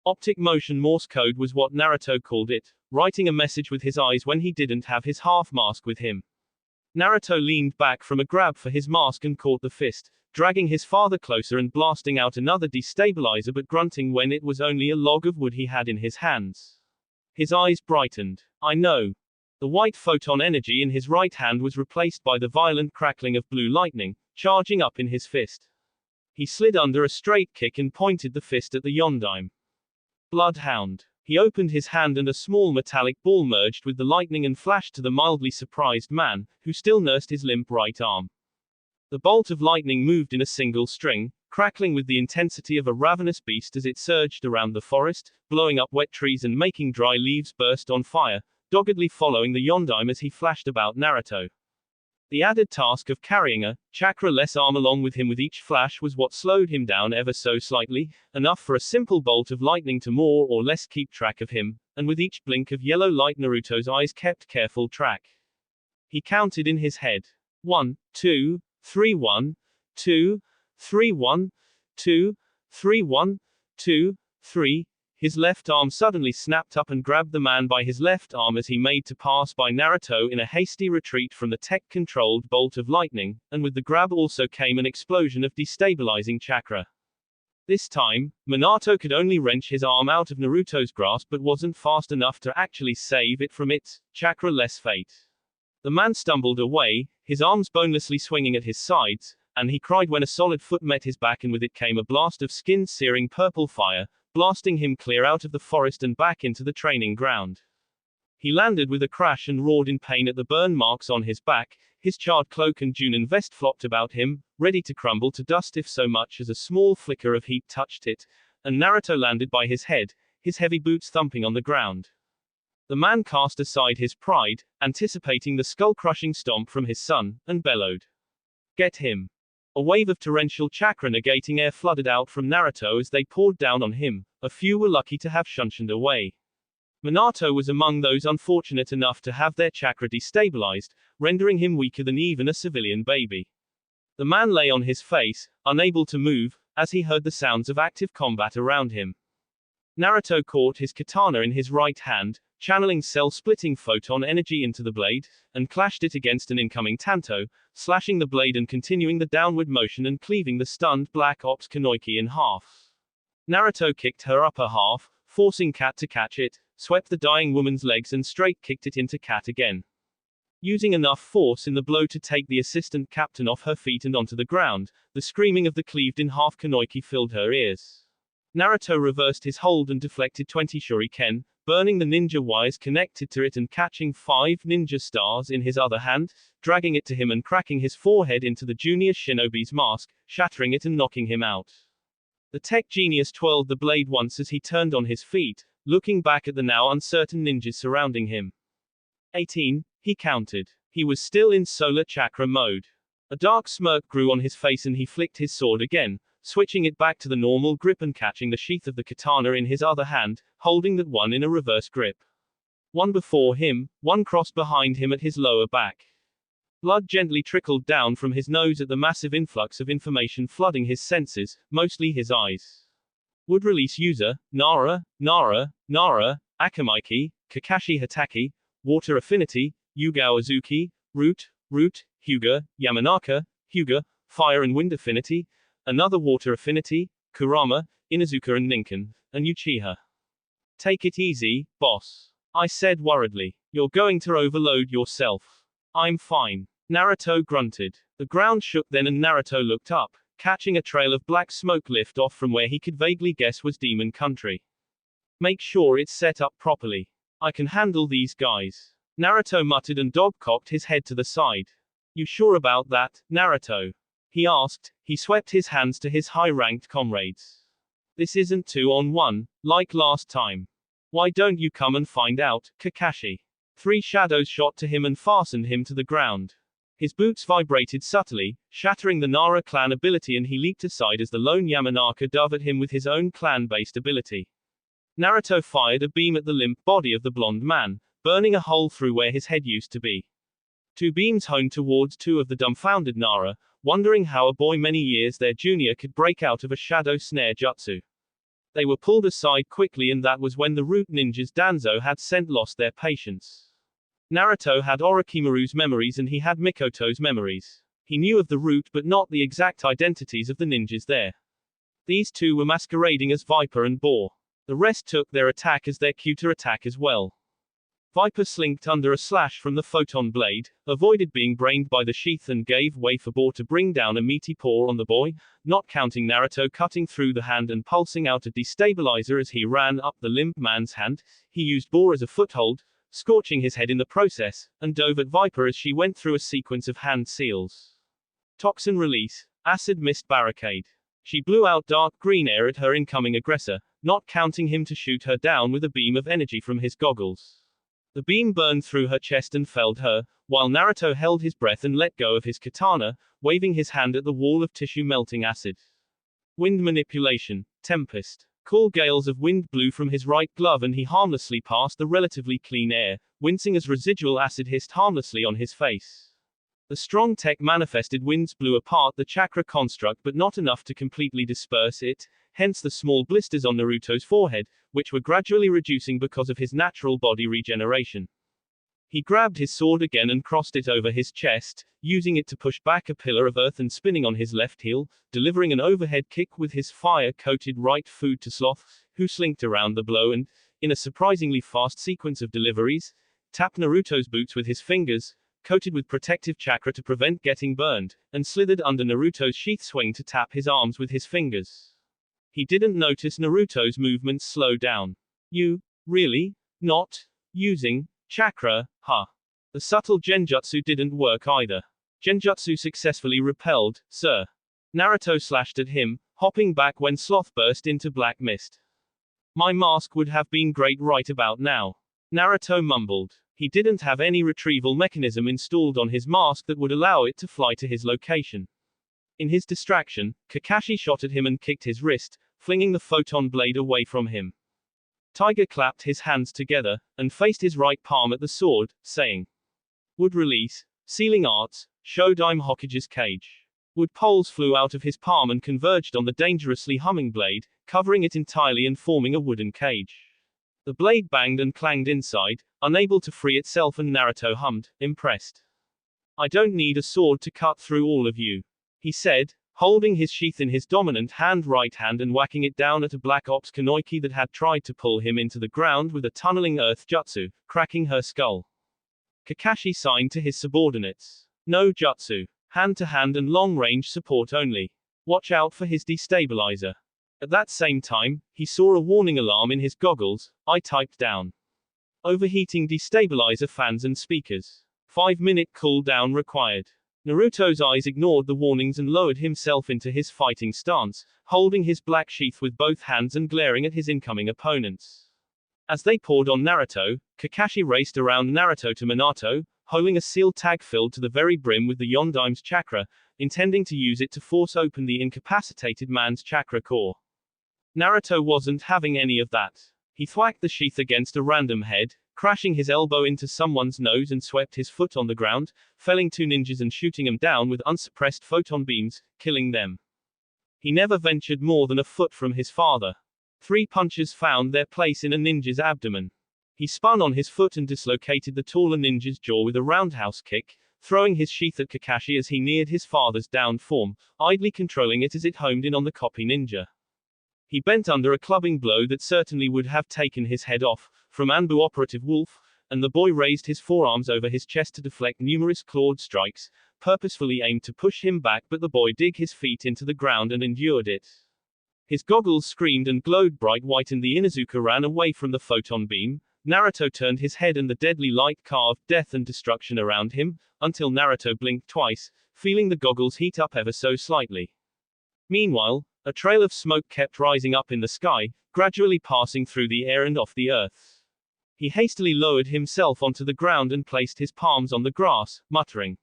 Speaker 1: Optic motion Morse code was what Naruto called it, writing a message with his eyes when he didn't have his half mask with him. Naruto leaned back from a grab for his mask and caught the fist, dragging his father closer and blasting out another destabilizer, but grunting when it was only a log of wood he had in his hands. His eyes brightened. "I know." The white photon energy in his right hand was replaced by the violent crackling of blue lightning, charging up in his fist. He slid under a straight kick and pointed the fist at the Yondaime. Bloodhound. He opened his hand and a small metallic ball merged with the lightning and flashed to the mildly surprised man, who still nursed his limp right arm. The bolt of lightning moved in a single string, crackling with the intensity of a ravenous beast as it surged around the forest, blowing up wet trees and making dry leaves burst on fire, doggedly following the Yondaime as he flashed about Naruto. The added task of carrying a chakra-less arm along with him with each flash was what slowed him down ever so slightly, enough for a simple bolt of lightning to more or less keep track of him, and with each blink of yellow light Naruto's eyes kept careful track. He counted in his head. 1, 2, 3, 1, 2, 3, 1, 2, 3, 1, 2, 3. His left arm suddenly snapped up and grabbed the man by his left arm as he made to pass by Naruto in a hasty retreat from the tech-controlled bolt of lightning, and with the grab also came an explosion of destabilizing chakra. This time, Minato could only wrench his arm out of Naruto's grasp but wasn't fast enough to actually save it from its chakra-less fate. The man stumbled away, his arms bonelessly swinging at his sides, and he cried when a solid foot met his back and with it came a blast of skin-searing purple fire, blasting him clear out of the forest and back into the training ground. He landed with a crash and roared in pain at the burn marks on his back, his charred cloak and Junin vest flopped about him, ready to crumble to dust if so much as a small flicker of heat touched it, and Naruto landed by his head, his heavy boots thumping on the ground. The man cast aside his pride, anticipating the skull-crushing stomp from his son, and bellowed. "Get him!" A wave of torrential chakra negating air flooded out from Naruto as they poured down on him. A few were lucky to have shunshined away. Minato was among those unfortunate enough to have their chakra destabilized, rendering him weaker than even a civilian baby. The man lay on his face, unable to move, as he heard the sounds of active combat around him. Naruto caught his katana in his right hand, channeling cell-splitting photon energy into the blade, and clashed it against an incoming Tanto, slashing the blade and continuing the downward motion and cleaving the stunned Black Ops Kanoiki in half. Naruto kicked her upper half, forcing Kat to catch it, swept the dying woman's legs and straight-kicked it into Kat again. Using enough force in the blow to take the assistant captain off her feet and onto the ground, the screaming of the cleaved-in-half Kanoiki filled her ears. Naruto reversed his hold and deflected 20 shuriken, burning the ninja wires connected to it and catching 5 ninja stars in his other hand, dragging it to him and cracking his forehead into the junior shinobi's mask, shattering it and knocking him out. The tech genius twirled the blade once as he turned on his feet, looking back at the now uncertain ninjas surrounding him. 18, he counted. He was still in solar chakra mode. A dark smirk grew on his face and he flicked his sword again, switching it back to the normal grip and catching the sheath of the katana in his other hand, holding that one in a reverse grip. One before him, one crossed behind him at his lower back. Blood gently trickled down from his nose at the massive influx of information flooding his senses, mostly his eyes. Would release user, Nara, Akamaiki, Kakashi Hataki, Water Affinity, Yugao Azuki, Root, Hyuga, Yamanaka, Hyuga, Fire and Wind Affinity, another Water Affinity, Kurama, Inuzuka and Ninken, and Uchiha. Take it easy, boss. I said worriedly. You're going to overload yourself. I'm fine. Naruto grunted. The ground shook then and Naruto looked up, catching a trail of black smoke lift off from where he could vaguely guess was demon country. Make sure it's set up properly. I can handle these guys. Naruto muttered and dog-cocked his head to the side. You sure about that, Naruto? He asked. He swept his hands to his high-ranked comrades. This isn't 2-on-1, like last time. Why don't you come and find out, Kakashi? 3 shadows shot to him and fastened him to the ground. His boots vibrated subtly, shattering the Nara clan ability and he leaped aside as the lone Yamanaka dove at him with his own clan-based ability. Naruto fired a beam at the limp body of the blonde man, burning a hole through where his head used to be. 2 beams honed towards 2 of the dumbfounded Nara, wondering how a boy many years their junior could break out of a shadow snare jutsu. They were pulled aside quickly and that was when the root ninjas Danzo had sent lost their patience. Naruto had Orochimaru's memories and he had Mikoto's memories. He knew of the root but not the exact identities of the ninjas there. These 2 were masquerading as Viper and Boar. The rest took their attack as their cuter attack as well. Viper slinked under a slash from the photon blade, avoided being brained by the sheath and gave way for Boar to bring down a meaty paw on the boy, not counting Naruto cutting through the hand and pulsing out a destabilizer as he ran up the limp man's hand. He used Boar as a foothold, scorching his head in the process, and dove at Viper as she went through a sequence of hand seals. Toxin release, acid mist barricade. She blew out dark green air at her incoming aggressor, not counting him to shoot her down with a beam of energy from his goggles. The beam burned through her chest and felled her, while Naruto held his breath and let go of his katana, waving his hand at the wall of tissue melting acid. Wind manipulation, tempest. Cool gales of wind blew from his right glove and he harmlessly passed the relatively clean air, wincing as residual acid hissed harmlessly on his face. The strong tech manifested winds blew apart the chakra construct but not enough to completely disperse it, hence the small blisters on Naruto's forehead, which were gradually reducing because of his natural body regeneration. He grabbed his sword again and crossed it over his chest, using it to push back a pillar of earth and spinning on his left heel, delivering an overhead kick with his fire-coated right foot to Sloth, who slinked around the blow and, in a surprisingly fast sequence of deliveries, tapped Naruto's boots with his fingers, coated with protective chakra to prevent getting burned, and slithered under Naruto's sheath swing to tap his arms with his fingers. He didn't notice Naruto's movements slow down. You, really? Not using chakra, huh? The subtle genjutsu didn't work either. Genjutsu successfully repelled, sir. Naruto slashed at him, hopping back when Sloth burst into black mist. My mask would have been great right about now. Naruto mumbled. He didn't have any retrieval mechanism installed on his mask that would allow it to fly to his location. In his distraction, Kakashi shot at him and kicked his wrist, flinging the photon blade away from him. Tiger clapped his hands together, and faced his right palm at the sword, saying, Wood release, sealing arts, Showtime Hokage's cage. Wood poles flew out of his palm and converged on the dangerously humming blade, covering it entirely and forming a wooden cage. The blade banged and clanged inside, unable to free itself, and Naruto hummed, impressed. I don't need a sword to cut through all of you, he said, holding his sheath in his dominant right hand and whacking it down at a Black Ops Kunoichi that had tried to pull him into the ground with a tunneling earth jutsu, cracking her skull. Kakashi signed to his subordinates. No jutsu. Hand to hand and long range support only. Watch out for his destabilizer. At that same time, he saw a warning alarm in his goggles. I typed down. Overheating destabilizer fans and speakers. 5-minute cooldown required. Naruto's eyes ignored the warnings and lowered himself into his fighting stance, holding his black sheath with both hands and glaring at his incoming opponents. As they poured on Naruto, Kakashi raced around Naruto to Minato, holding a sealed tag filled to the very brim with the Yondaim's chakra, intending to use it to force open the incapacitated man's chakra core. Naruto wasn't having any of that. He thwacked the sheath against a random head, crashing his elbow into someone's nose, and swept his foot on the ground, felling 2 ninjas and shooting them down with unsuppressed photon beams, killing them. He never ventured more than a foot from his father. 3 punches found their place in a ninja's abdomen. He spun on his foot and dislocated the taller ninja's jaw with a roundhouse kick, throwing his sheath at Kakashi as he neared his father's downed form, idly controlling it as it homed in on the copy ninja. He bent under a clubbing blow that certainly would have taken his head off, from Anbu Operative Wolf, and the boy raised his forearms over his chest to deflect numerous clawed strikes, purposefully aimed to push him back, but the boy dug his feet into the ground and endured it. His goggles screamed and glowed bright white, and the Inuzuka ran away from the photon beam. Naruto turned his head and the deadly light carved death and destruction around him, until Naruto blinked twice, feeling the goggles heat up ever so slightly. Meanwhile, a trail of smoke kept rising up in the sky, gradually passing through the air and off the earth. He hastily lowered himself onto the ground and placed his palms on the grass, muttering,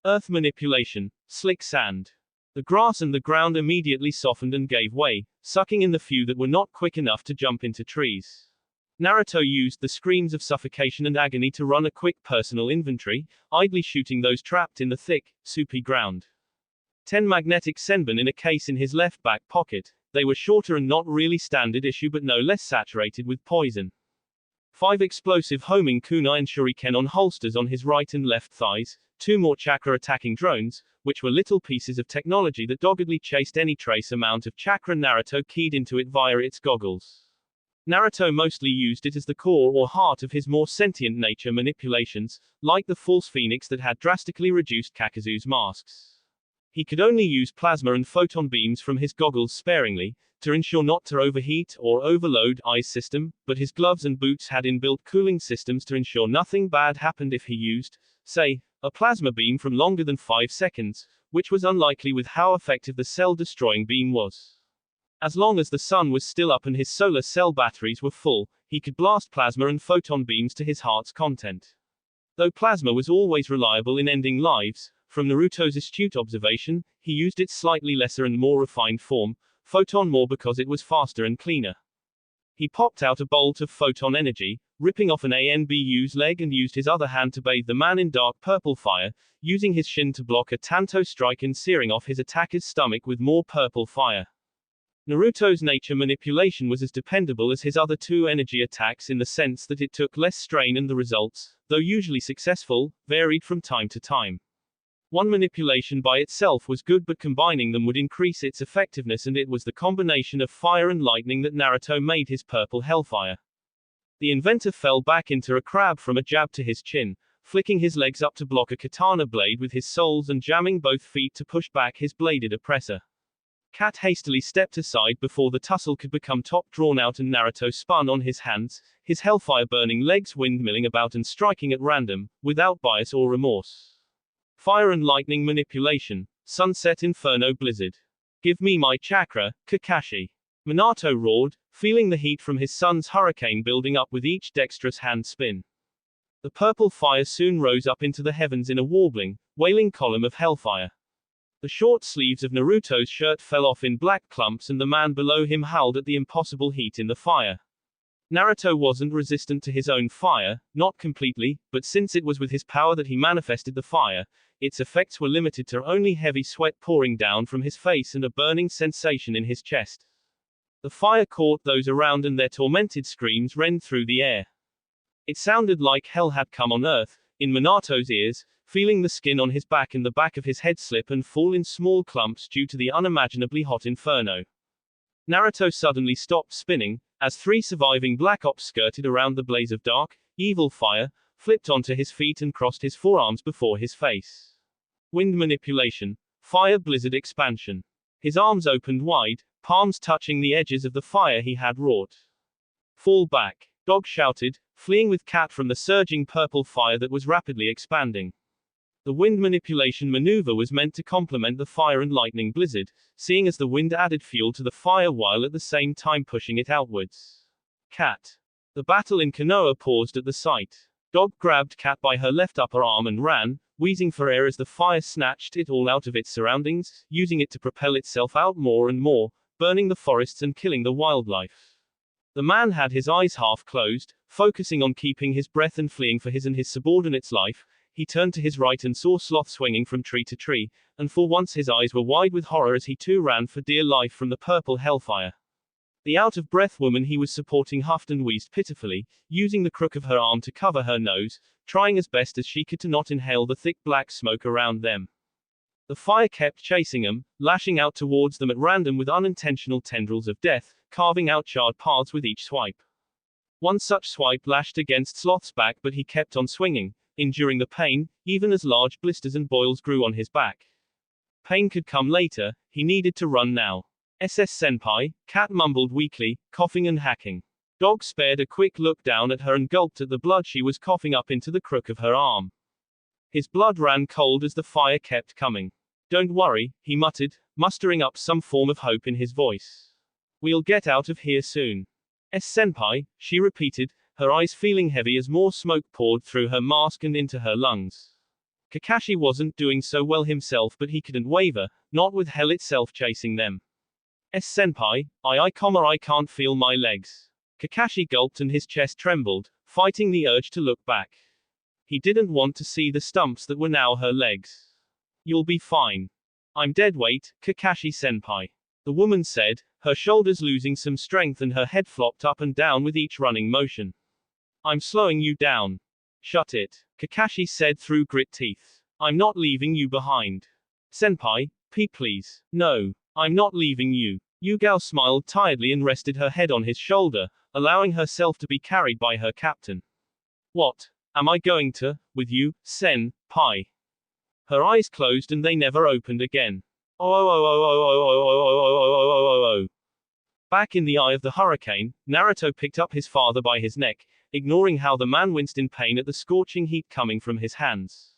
Speaker 1: Earth manipulation, slick sand. The grass and the ground immediately softened and gave way, sucking in the few that were not quick enough to jump into trees. Naruto used the screams of suffocation and agony to run a quick personal inventory, idly shooting those trapped in the thick, soupy ground. 10 magnetic senbon in a case in his left back pocket. They were shorter and not really standard issue, but no less saturated with poison. 5 explosive homing kunai and shuriken on holsters on his right and left thighs. 2 more chakra attacking drones, which were little pieces of technology that doggedly chased any trace amount of chakra Naruto keyed into it via its goggles. Naruto mostly used it as the core or heart of his more sentient nature manipulations, like the false phoenix that had drastically reduced Kakazu's masks. He could only use plasma and photon beams from his goggles sparingly, to ensure not to overheat or overload eyes system, but his gloves and boots had inbuilt cooling systems to ensure nothing bad happened if he used, say, a plasma beam from longer than 5 seconds, which was unlikely with how effective the cell-destroying beam was. As long as the sun was still up and his solar cell batteries were full, he could blast plasma and photon beams to his heart's content. Though plasma was always reliable in ending lives, from Naruto's astute observation, he used its slightly lesser and more refined form, photon, more because it was faster and cleaner. He popped out a bolt of photon energy, ripping off an ANBU's leg, and used his other hand to bathe the man in dark purple fire, using his shin to block a Tanto strike and searing off his attacker's stomach with more purple fire. Naruto's nature manipulation was as dependable as his other 2 energy attacks in the sense that it took less strain and the results, though usually successful, varied from time to time. One manipulation by itself was good, but combining them would increase its effectiveness, and it was the combination of fire and lightning that Naruto made his purple hellfire. The inventor fell back into a crab from a jab to his chin, flicking his legs up to block a katana blade with his soles and jamming both feet to push back his bladed oppressor. Cat hastily stepped aside before the tussle could become top drawn out, and Naruto spun on his hands, his hellfire burning legs windmilling about and striking at random, without bias or remorse. Fire and lightning manipulation, sunset inferno blizzard. Give me my chakra, Kakashi. Minato roared, feeling the heat from his son's hurricane building up with each dexterous hand spin. The purple fire soon rose up into the heavens in a warbling, wailing column of hellfire. The short sleeves of Naruto's shirt fell off in black clumps, and the man below him howled at the impossible heat in the fire. Naruto wasn't resistant to his own fire, not completely, but since it was with his power that he manifested the fire, its effects were limited to only heavy sweat pouring down from his face and a burning sensation in his chest. The fire caught those around and their tormented screams rent through the air. It sounded like hell had come on earth, in Minato's ears, feeling the skin on his back and the back of his head slip and fall in small clumps due to the unimaginably hot inferno. Naruto suddenly stopped spinning, as three surviving Black Ops skirted around the blaze of dark, evil fire, flipped onto his feet and crossed his forearms before his face. Wind manipulation, fire blizzard expansion. His arms opened wide, palms touching the edges of the fire he had wrought. Fall back, Dog shouted, fleeing with Cat from the surging purple fire that was rapidly expanding. The wind manipulation maneuver was meant to complement the fire and lightning blizzard, seeing as the wind added fuel to the fire while at the same time pushing it outwards. Cat. The battle in Konoha paused at the sight. Dog grabbed Cat by her left upper arm and ran, wheezing for air as the fire snatched it all out of its surroundings, using it to propel itself out more and more, burning the forests and killing the wildlife. The man had his eyes half closed, focusing on keeping his breath and fleeing for his and his subordinates' life. He turned to his right and saw Sloth swinging from tree to tree, and for once his eyes were wide with horror as he too ran for dear life from the purple hellfire. The out-of-breath woman he was supporting huffed and wheezed pitifully, using the crook of her arm to cover her nose, trying as best as she could to not inhale the thick black smoke around them. The fire kept chasing them, lashing out towards them at random with unintentional tendrils of death, carving out charred paths with each swipe. One such swipe lashed against Sloth's back, but he kept on swinging, enduring the pain, even as large blisters and boils grew on his back. Pain could come later, he needed to run now. SS-senpai, Cat mumbled weakly, coughing and hacking. Dog spared a quick look down at her and gulped at the blood she was coughing up into the crook of her arm. His blood ran cold as the fire kept coming. Don't worry, he muttered, mustering up some form of hope in his voice. We'll get out of here soon. S-senpai, she repeated, her eyes feeling heavy as more smoke poured through her mask and into her lungs. Kakashi wasn't doing so well himself, but he couldn't waver, not with hell itself chasing them. S-senpai, I can't feel my legs. Kakashi gulped and his chest trembled, fighting the urge to look back. He didn't want to see the stumps that were now her legs. You'll be fine. I'm dead weight, Kakashi-senpai. The woman said, her shoulders losing some strength and her head flopped up and down with each running motion. I'm slowing you down. Shut it, Kakashi said through grit teeth. I'm not leaving you behind. Senpai, please. No, I'm not leaving you. Yugao smiled tiredly and rested her head on his shoulder, allowing herself to be carried by her captain. What? Am I going to, with you, Senpai? Her eyes closed and they never opened again. Back in the eye of the hurricane, Naruto picked up his father by his neck, ignoring how the man winced in pain at the scorching heat coming from his hands.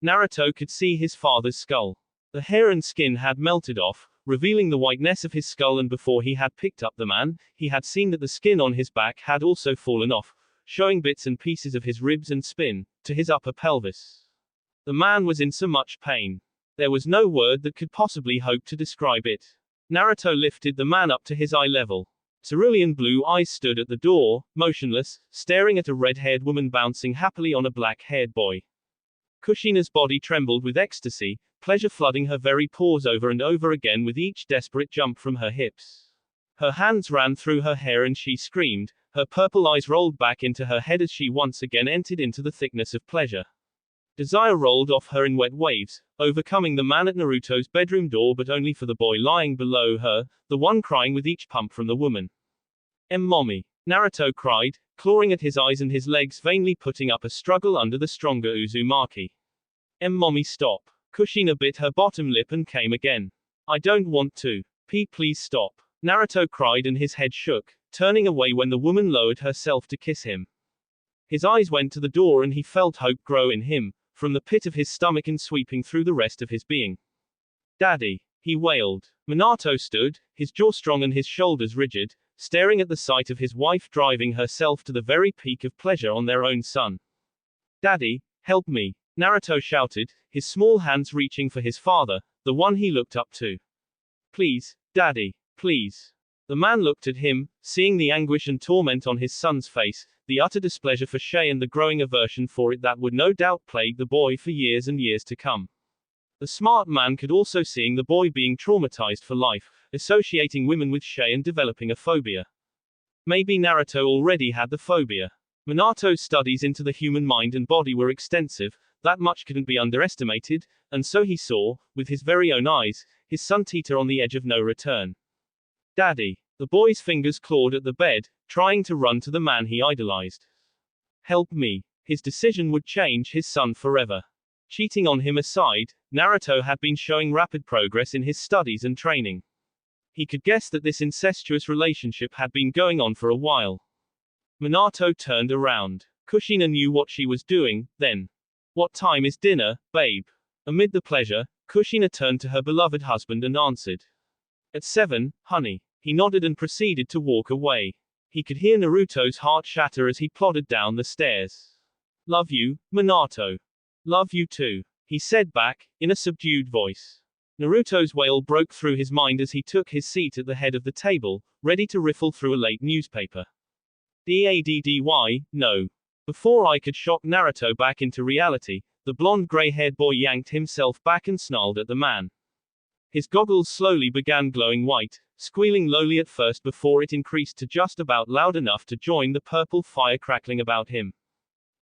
Speaker 1: Naruto could see his father's skull. The hair and skin had melted off, revealing the whiteness of his skull, and before he had picked up the man, he had seen that the skin on his back had also fallen off, showing bits and pieces of his ribs and spine, to his upper pelvis. The man was in so much pain. There was no word that could possibly hope to describe it. Naruto lifted the man up to his eye level. Cerulean blue eyes stood at the door, motionless, staring at a red-haired woman bouncing happily on a black-haired boy. Kushina's body trembled with ecstasy, pleasure flooding her very pores over and over again with each desperate jump from her hips. Her hands ran through her hair and she screamed, her purple eyes rolled back into her head as she once again entered into the thickness of pleasure. Desire rolled off her in wet waves, overcoming the man at Naruto's bedroom door, but only for the boy lying below her, the one crying with each pump from the woman. Mommy. Naruto cried, clawing at his eyes and his legs, vainly putting up a struggle under the stronger Uzumaki. Mommy, stop. Kushina bit her bottom lip and came again. I don't want to. Please stop. Naruto cried and his head shook, turning away when the woman lowered herself to kiss him. His eyes went to the door and he felt hope grow in him, from the pit of his stomach and sweeping through the rest of his being. Daddy, he wailed. Minato stood, his jaw strong and his shoulders rigid, staring at the sight of his wife driving herself to the very peak of pleasure on their own son. Daddy, help me, Naruto shouted, his small hands reaching for his father, the one he looked up to. Please, Daddy, please. The man looked at him, seeing the anguish and torment on his son's face, the utter displeasure for Shay and the growing aversion for it that would no doubt plague the boy for years and years to come. The smart man could also seeing the boy being traumatized for life, associating women with Shay and developing a phobia. Maybe Naruto already had the phobia. Minato's studies into the human mind and body were extensive, that much couldn't be underestimated, and so he saw, with his very own eyes, his son teeter on the edge of no return. Daddy. The boy's fingers clawed at the bed, trying to run to the man he idolized. Help me. His decision would change his son forever. Cheating on him aside, Naruto had been showing rapid progress in his studies and training. He could guess that this incestuous relationship had been going on for a while. Minato turned around. Kushina knew what she was doing, then. What time is dinner, babe? Amid the pleasure, Kushina turned to her beloved husband and answered. At 7, honey. He nodded and proceeded to walk away. He could hear Naruto's heart shatter as he plodded down the stairs. Love you, Minato. Love you too, he said back, in a subdued voice. Naruto's wail broke through his mind as he took his seat at the head of the table, ready to riffle through a late newspaper. Daddy, no. Before I could shock Naruto back into reality, the blonde gray-haired boy yanked himself back and snarled at the man. His goggles slowly began glowing white, squealing lowly at first before it increased to just about loud enough to join the purple fire crackling about him.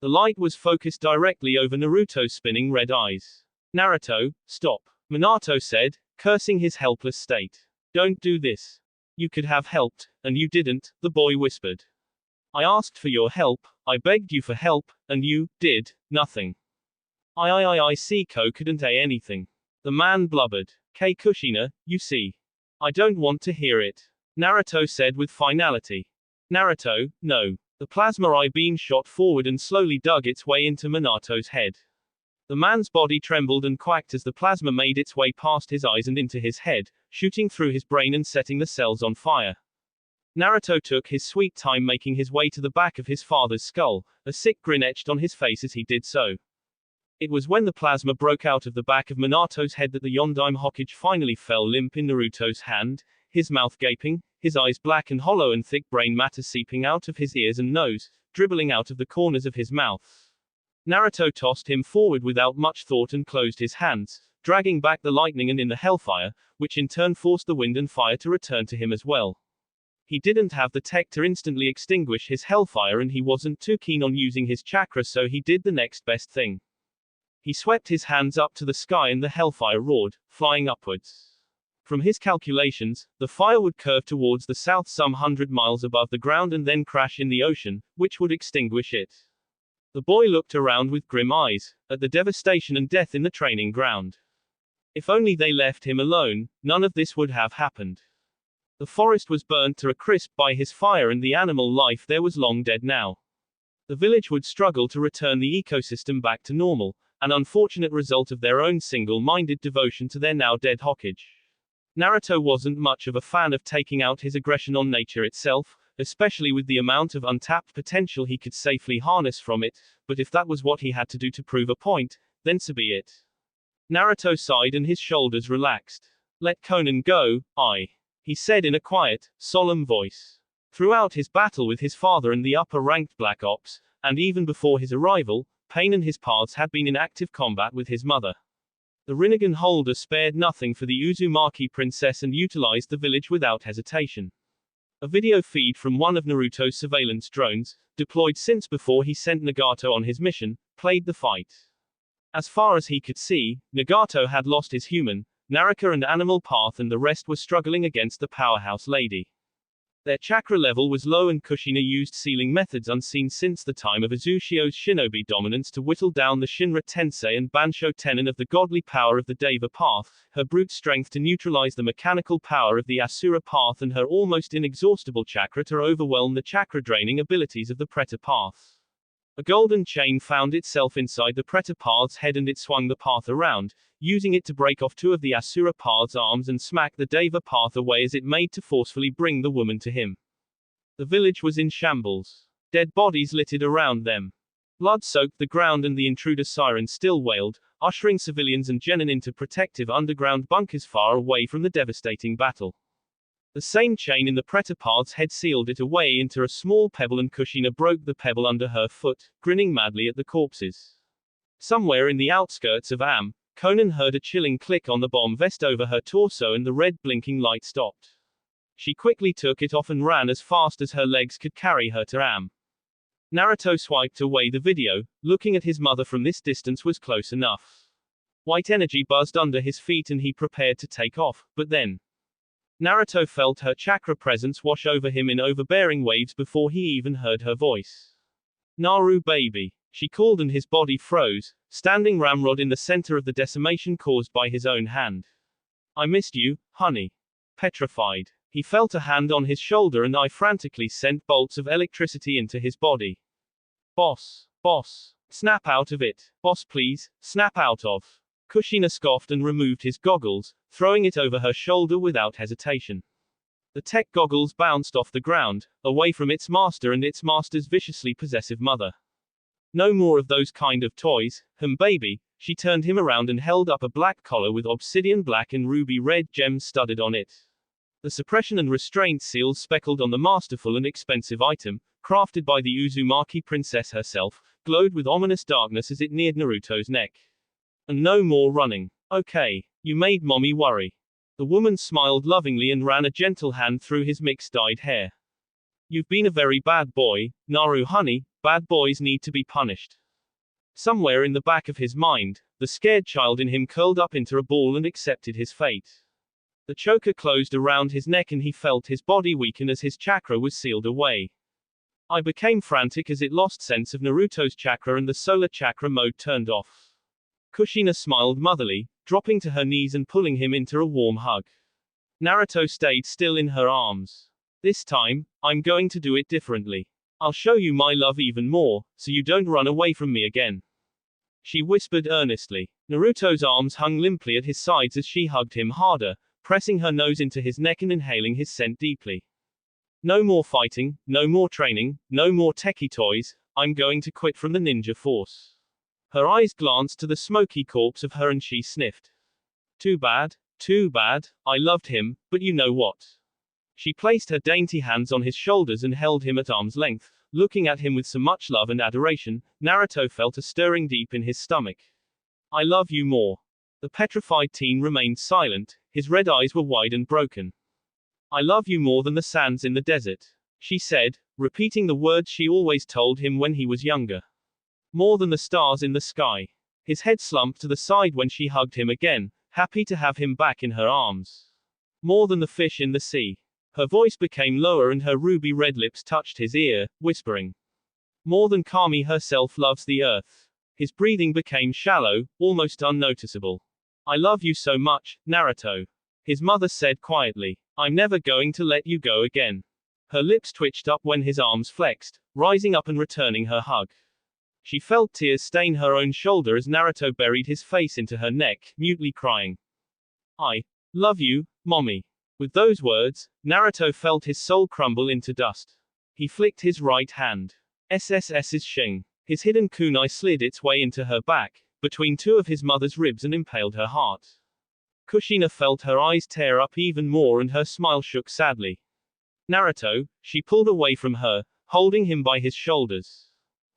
Speaker 1: The light was focused directly over Naruto's spinning red eyes. Naruto, stop, Minato said, cursing his helpless state. Don't do this. You could have helped, and you didn't, the boy whispered. I asked for your help, I begged you for help, and you did nothing. I Seiko couldn't say anything. The man blubbered. Kushina, you see. I don't want to hear it. Naruto said with finality. Naruto, no. The plasma eye beam shot forward and slowly dug its way into Minato's head. The man's body trembled and quacked as the plasma made its way past his eyes and into his head, shooting through his brain and setting the cells on fire. Naruto took his sweet time making his way to the back of his father's skull, a sick grin etched on his face as he did so. It was when the plasma broke out of the back of Minato's head that the Yondaime Hokage finally fell limp in Naruto's hand, his mouth gaping, his eyes black and hollow and thick brain matter seeping out of his ears and nose, dribbling out of the corners of his mouth. Naruto tossed him forward without much thought and closed his hands, dragging back the lightning and in the hellfire, which in turn forced the wind and fire to return to him as well. He didn't have the tech to instantly extinguish his hellfire and he wasn't too keen on using his chakra, so he did the next best thing. He swept his hands up to the sky and the hellfire roared, flying upwards. From his calculations, the fire would curve towards the south some 100 miles above the ground and then crash in the ocean, which would extinguish it. The boy looked around with grim eyes, at the devastation and death in the training ground. If only they left him alone, none of this would have happened. The forest was burnt to a crisp by his fire and the animal life there was long dead now. The village would struggle to return the ecosystem back to normal, an unfortunate result of their own single-minded devotion to their now-dead Hokage. Naruto wasn't much of a fan of taking out his aggression on nature itself, especially with the amount of untapped potential he could safely harness from it, but if that was what he had to do to prove a point, then so be it. Naruto sighed and his shoulders relaxed. Let Conan go, he said in a quiet, solemn voice. Throughout his battle with his father and the upper-ranked Black Ops, and even before his arrival, Pain and his paths had been in active combat with his mother. The Rinnegan holder spared nothing for the Uzumaki princess and utilized the village without hesitation. A video feed from one of Naruto's surveillance drones, deployed since before he sent Nagato on his mission, played the fight. As far as he could see, Nagato had lost his human, Naraka and animal path and the rest were struggling against the powerhouse lady. Their chakra level was low and Kushina used sealing methods unseen since the time of Uzushio's shinobi dominance to whittle down the Shinra Tensei and Bansho Tenon of the godly power of the Deva path, her brute strength to neutralize the mechanical power of the Asura path and her almost inexhaustible chakra to overwhelm the chakra-draining abilities of the Preta path. A golden chain found itself inside the Preta path's head and it swung the path around, using it to break off two of the Asura path's arms and smack the Deva path away as it made to forcefully bring the woman to him. The village was in shambles. Dead bodies littered around them. Blood soaked the ground and the intruder siren still wailed, ushering civilians and genin into protective underground bunkers far away from the devastating battle. The same chain in the Pretapath's head sealed it away into a small pebble, and Kushina broke the pebble under her foot, grinning madly at the corpses. Somewhere in the outskirts of Am, Conan heard a chilling click on the bomb vest over her torso, and the red blinking light stopped. She quickly took it off and ran as fast as her legs could carry her to Am. Naruto swiped away the video. Looking at his mother from this distance was close enough. White energy buzzed under his feet and he prepared to take off, but then Naruto felt her chakra presence wash over him in overbearing waves before he even heard her voice. Naru baby, she called, and his body froze, standing ramrod in the center of the decimation caused by his own hand. I missed you, honey. Petrified. He felt a hand on his shoulder and I frantically sent bolts of electricity into his body. Boss. Boss. Snap out of it. Boss please, snap out of. Kushina scoffed and removed his goggles, throwing it over her shoulder without hesitation. The tech goggles bounced off the ground, away from its master and its master's viciously possessive mother. No more of those kind of toys, baby. She turned him around and held up a black collar with obsidian black and ruby red gems studded on it. The suppression and restraint seals speckled on the masterful and expensive item, crafted by the Uzumaki princess herself, glowed with ominous darkness as it neared Naruto's neck. And no more running. Okay. You made mommy worry. The woman smiled lovingly and ran a gentle hand through his mixed-dyed hair. You've been a very bad boy, Naru honey. Bad boys need to be punished. Somewhere in the back of his mind, the scared child in him curled up into a ball and accepted his fate. The choker closed around his neck and he felt his body weaken as his chakra was sealed away. I became frantic as it lost sense of Naruto's chakra and the solar chakra mode turned off. Kushina smiled motherly, dropping to her knees and pulling him into a warm hug. Naruto stayed still in her arms. This time, I'm going to do it differently. I'll show you my love even more, so you don't run away from me again. She whispered earnestly. Naruto's arms hung limply at his sides as she hugged him harder, pressing her nose into his neck and inhaling his scent deeply. No more fighting, no more training, no more techie toys. I'm going to quit from the ninja force. Her eyes glanced to the smoky corpse of her and she sniffed. Too bad, I loved him, but you know what? She placed her dainty hands on his shoulders and held him at arm's length, looking at him with so much love and adoration. Naruto felt a stirring deep in his stomach. I love you more. The petrified teen remained silent, his red eyes were wide and broken. I love you more than the sands in the desert, she said, repeating the words she always told him when he was younger. More than the stars in the sky. His head slumped to the side when she hugged him again, happy to have him back in her arms. More than the fish in the sea. Her voice became lower and her ruby red lips touched his ear, whispering. More than Kami herself loves the earth. His breathing became shallow, almost unnoticeable. I love you so much, Naruto. His mother said quietly. I'm never going to let you go again. Her lips twitched up when his arms flexed, rising up and returning her hug. She felt tears stain her own shoulder as Naruto buried his face into her neck, mutely crying. I love you, mommy. With those words, Naruto felt his soul crumble into dust. He flicked his right hand. SSS's shing. His hidden kunai slid its way into her back, between two of his mother's ribs and impaled her heart. Kushina felt her eyes tear up even more and her smile shook sadly. Naruto, she pulled away from her, holding him by his shoulders.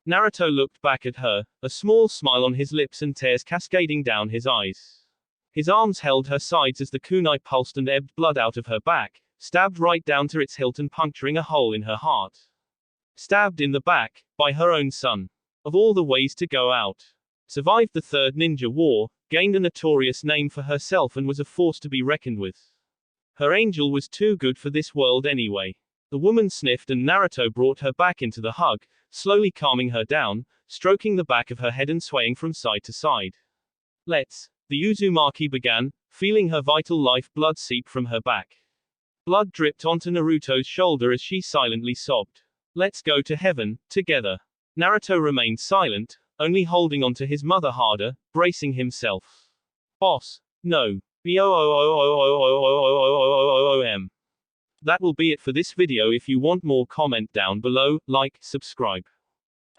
Speaker 1: Naruto looked back at her, a small smile on his lips and tears cascading down his eyes. His arms held her sides as the kunai pulsed and ebbed blood out of her back, stabbed right down to its hilt and puncturing a hole in her heart. Stabbed in the back, by her own son. Of all the ways to go out. Survived the Third Ninja War, gained a notorious name for herself and was a force to be reckoned with. Her angel was too good for this world anyway. The woman sniffed and Naruto brought her back into the hug, slowly calming her down, stroking the back of her head and swaying from side to side. Let's. The Uzumaki began, feeling her vital life blood seep from her back. Blood dripped onto Naruto's shoulder as she silently sobbed. Let's go to heaven, together. Naruto remained silent, only holding on to his mother harder, bracing himself. Boss. No. B-O-O-O-O-O-O-O-O-O-O-O-O-O-M. That will be it for this video. If you want more, comment down below, like, subscribe.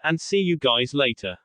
Speaker 1: And see you guys later.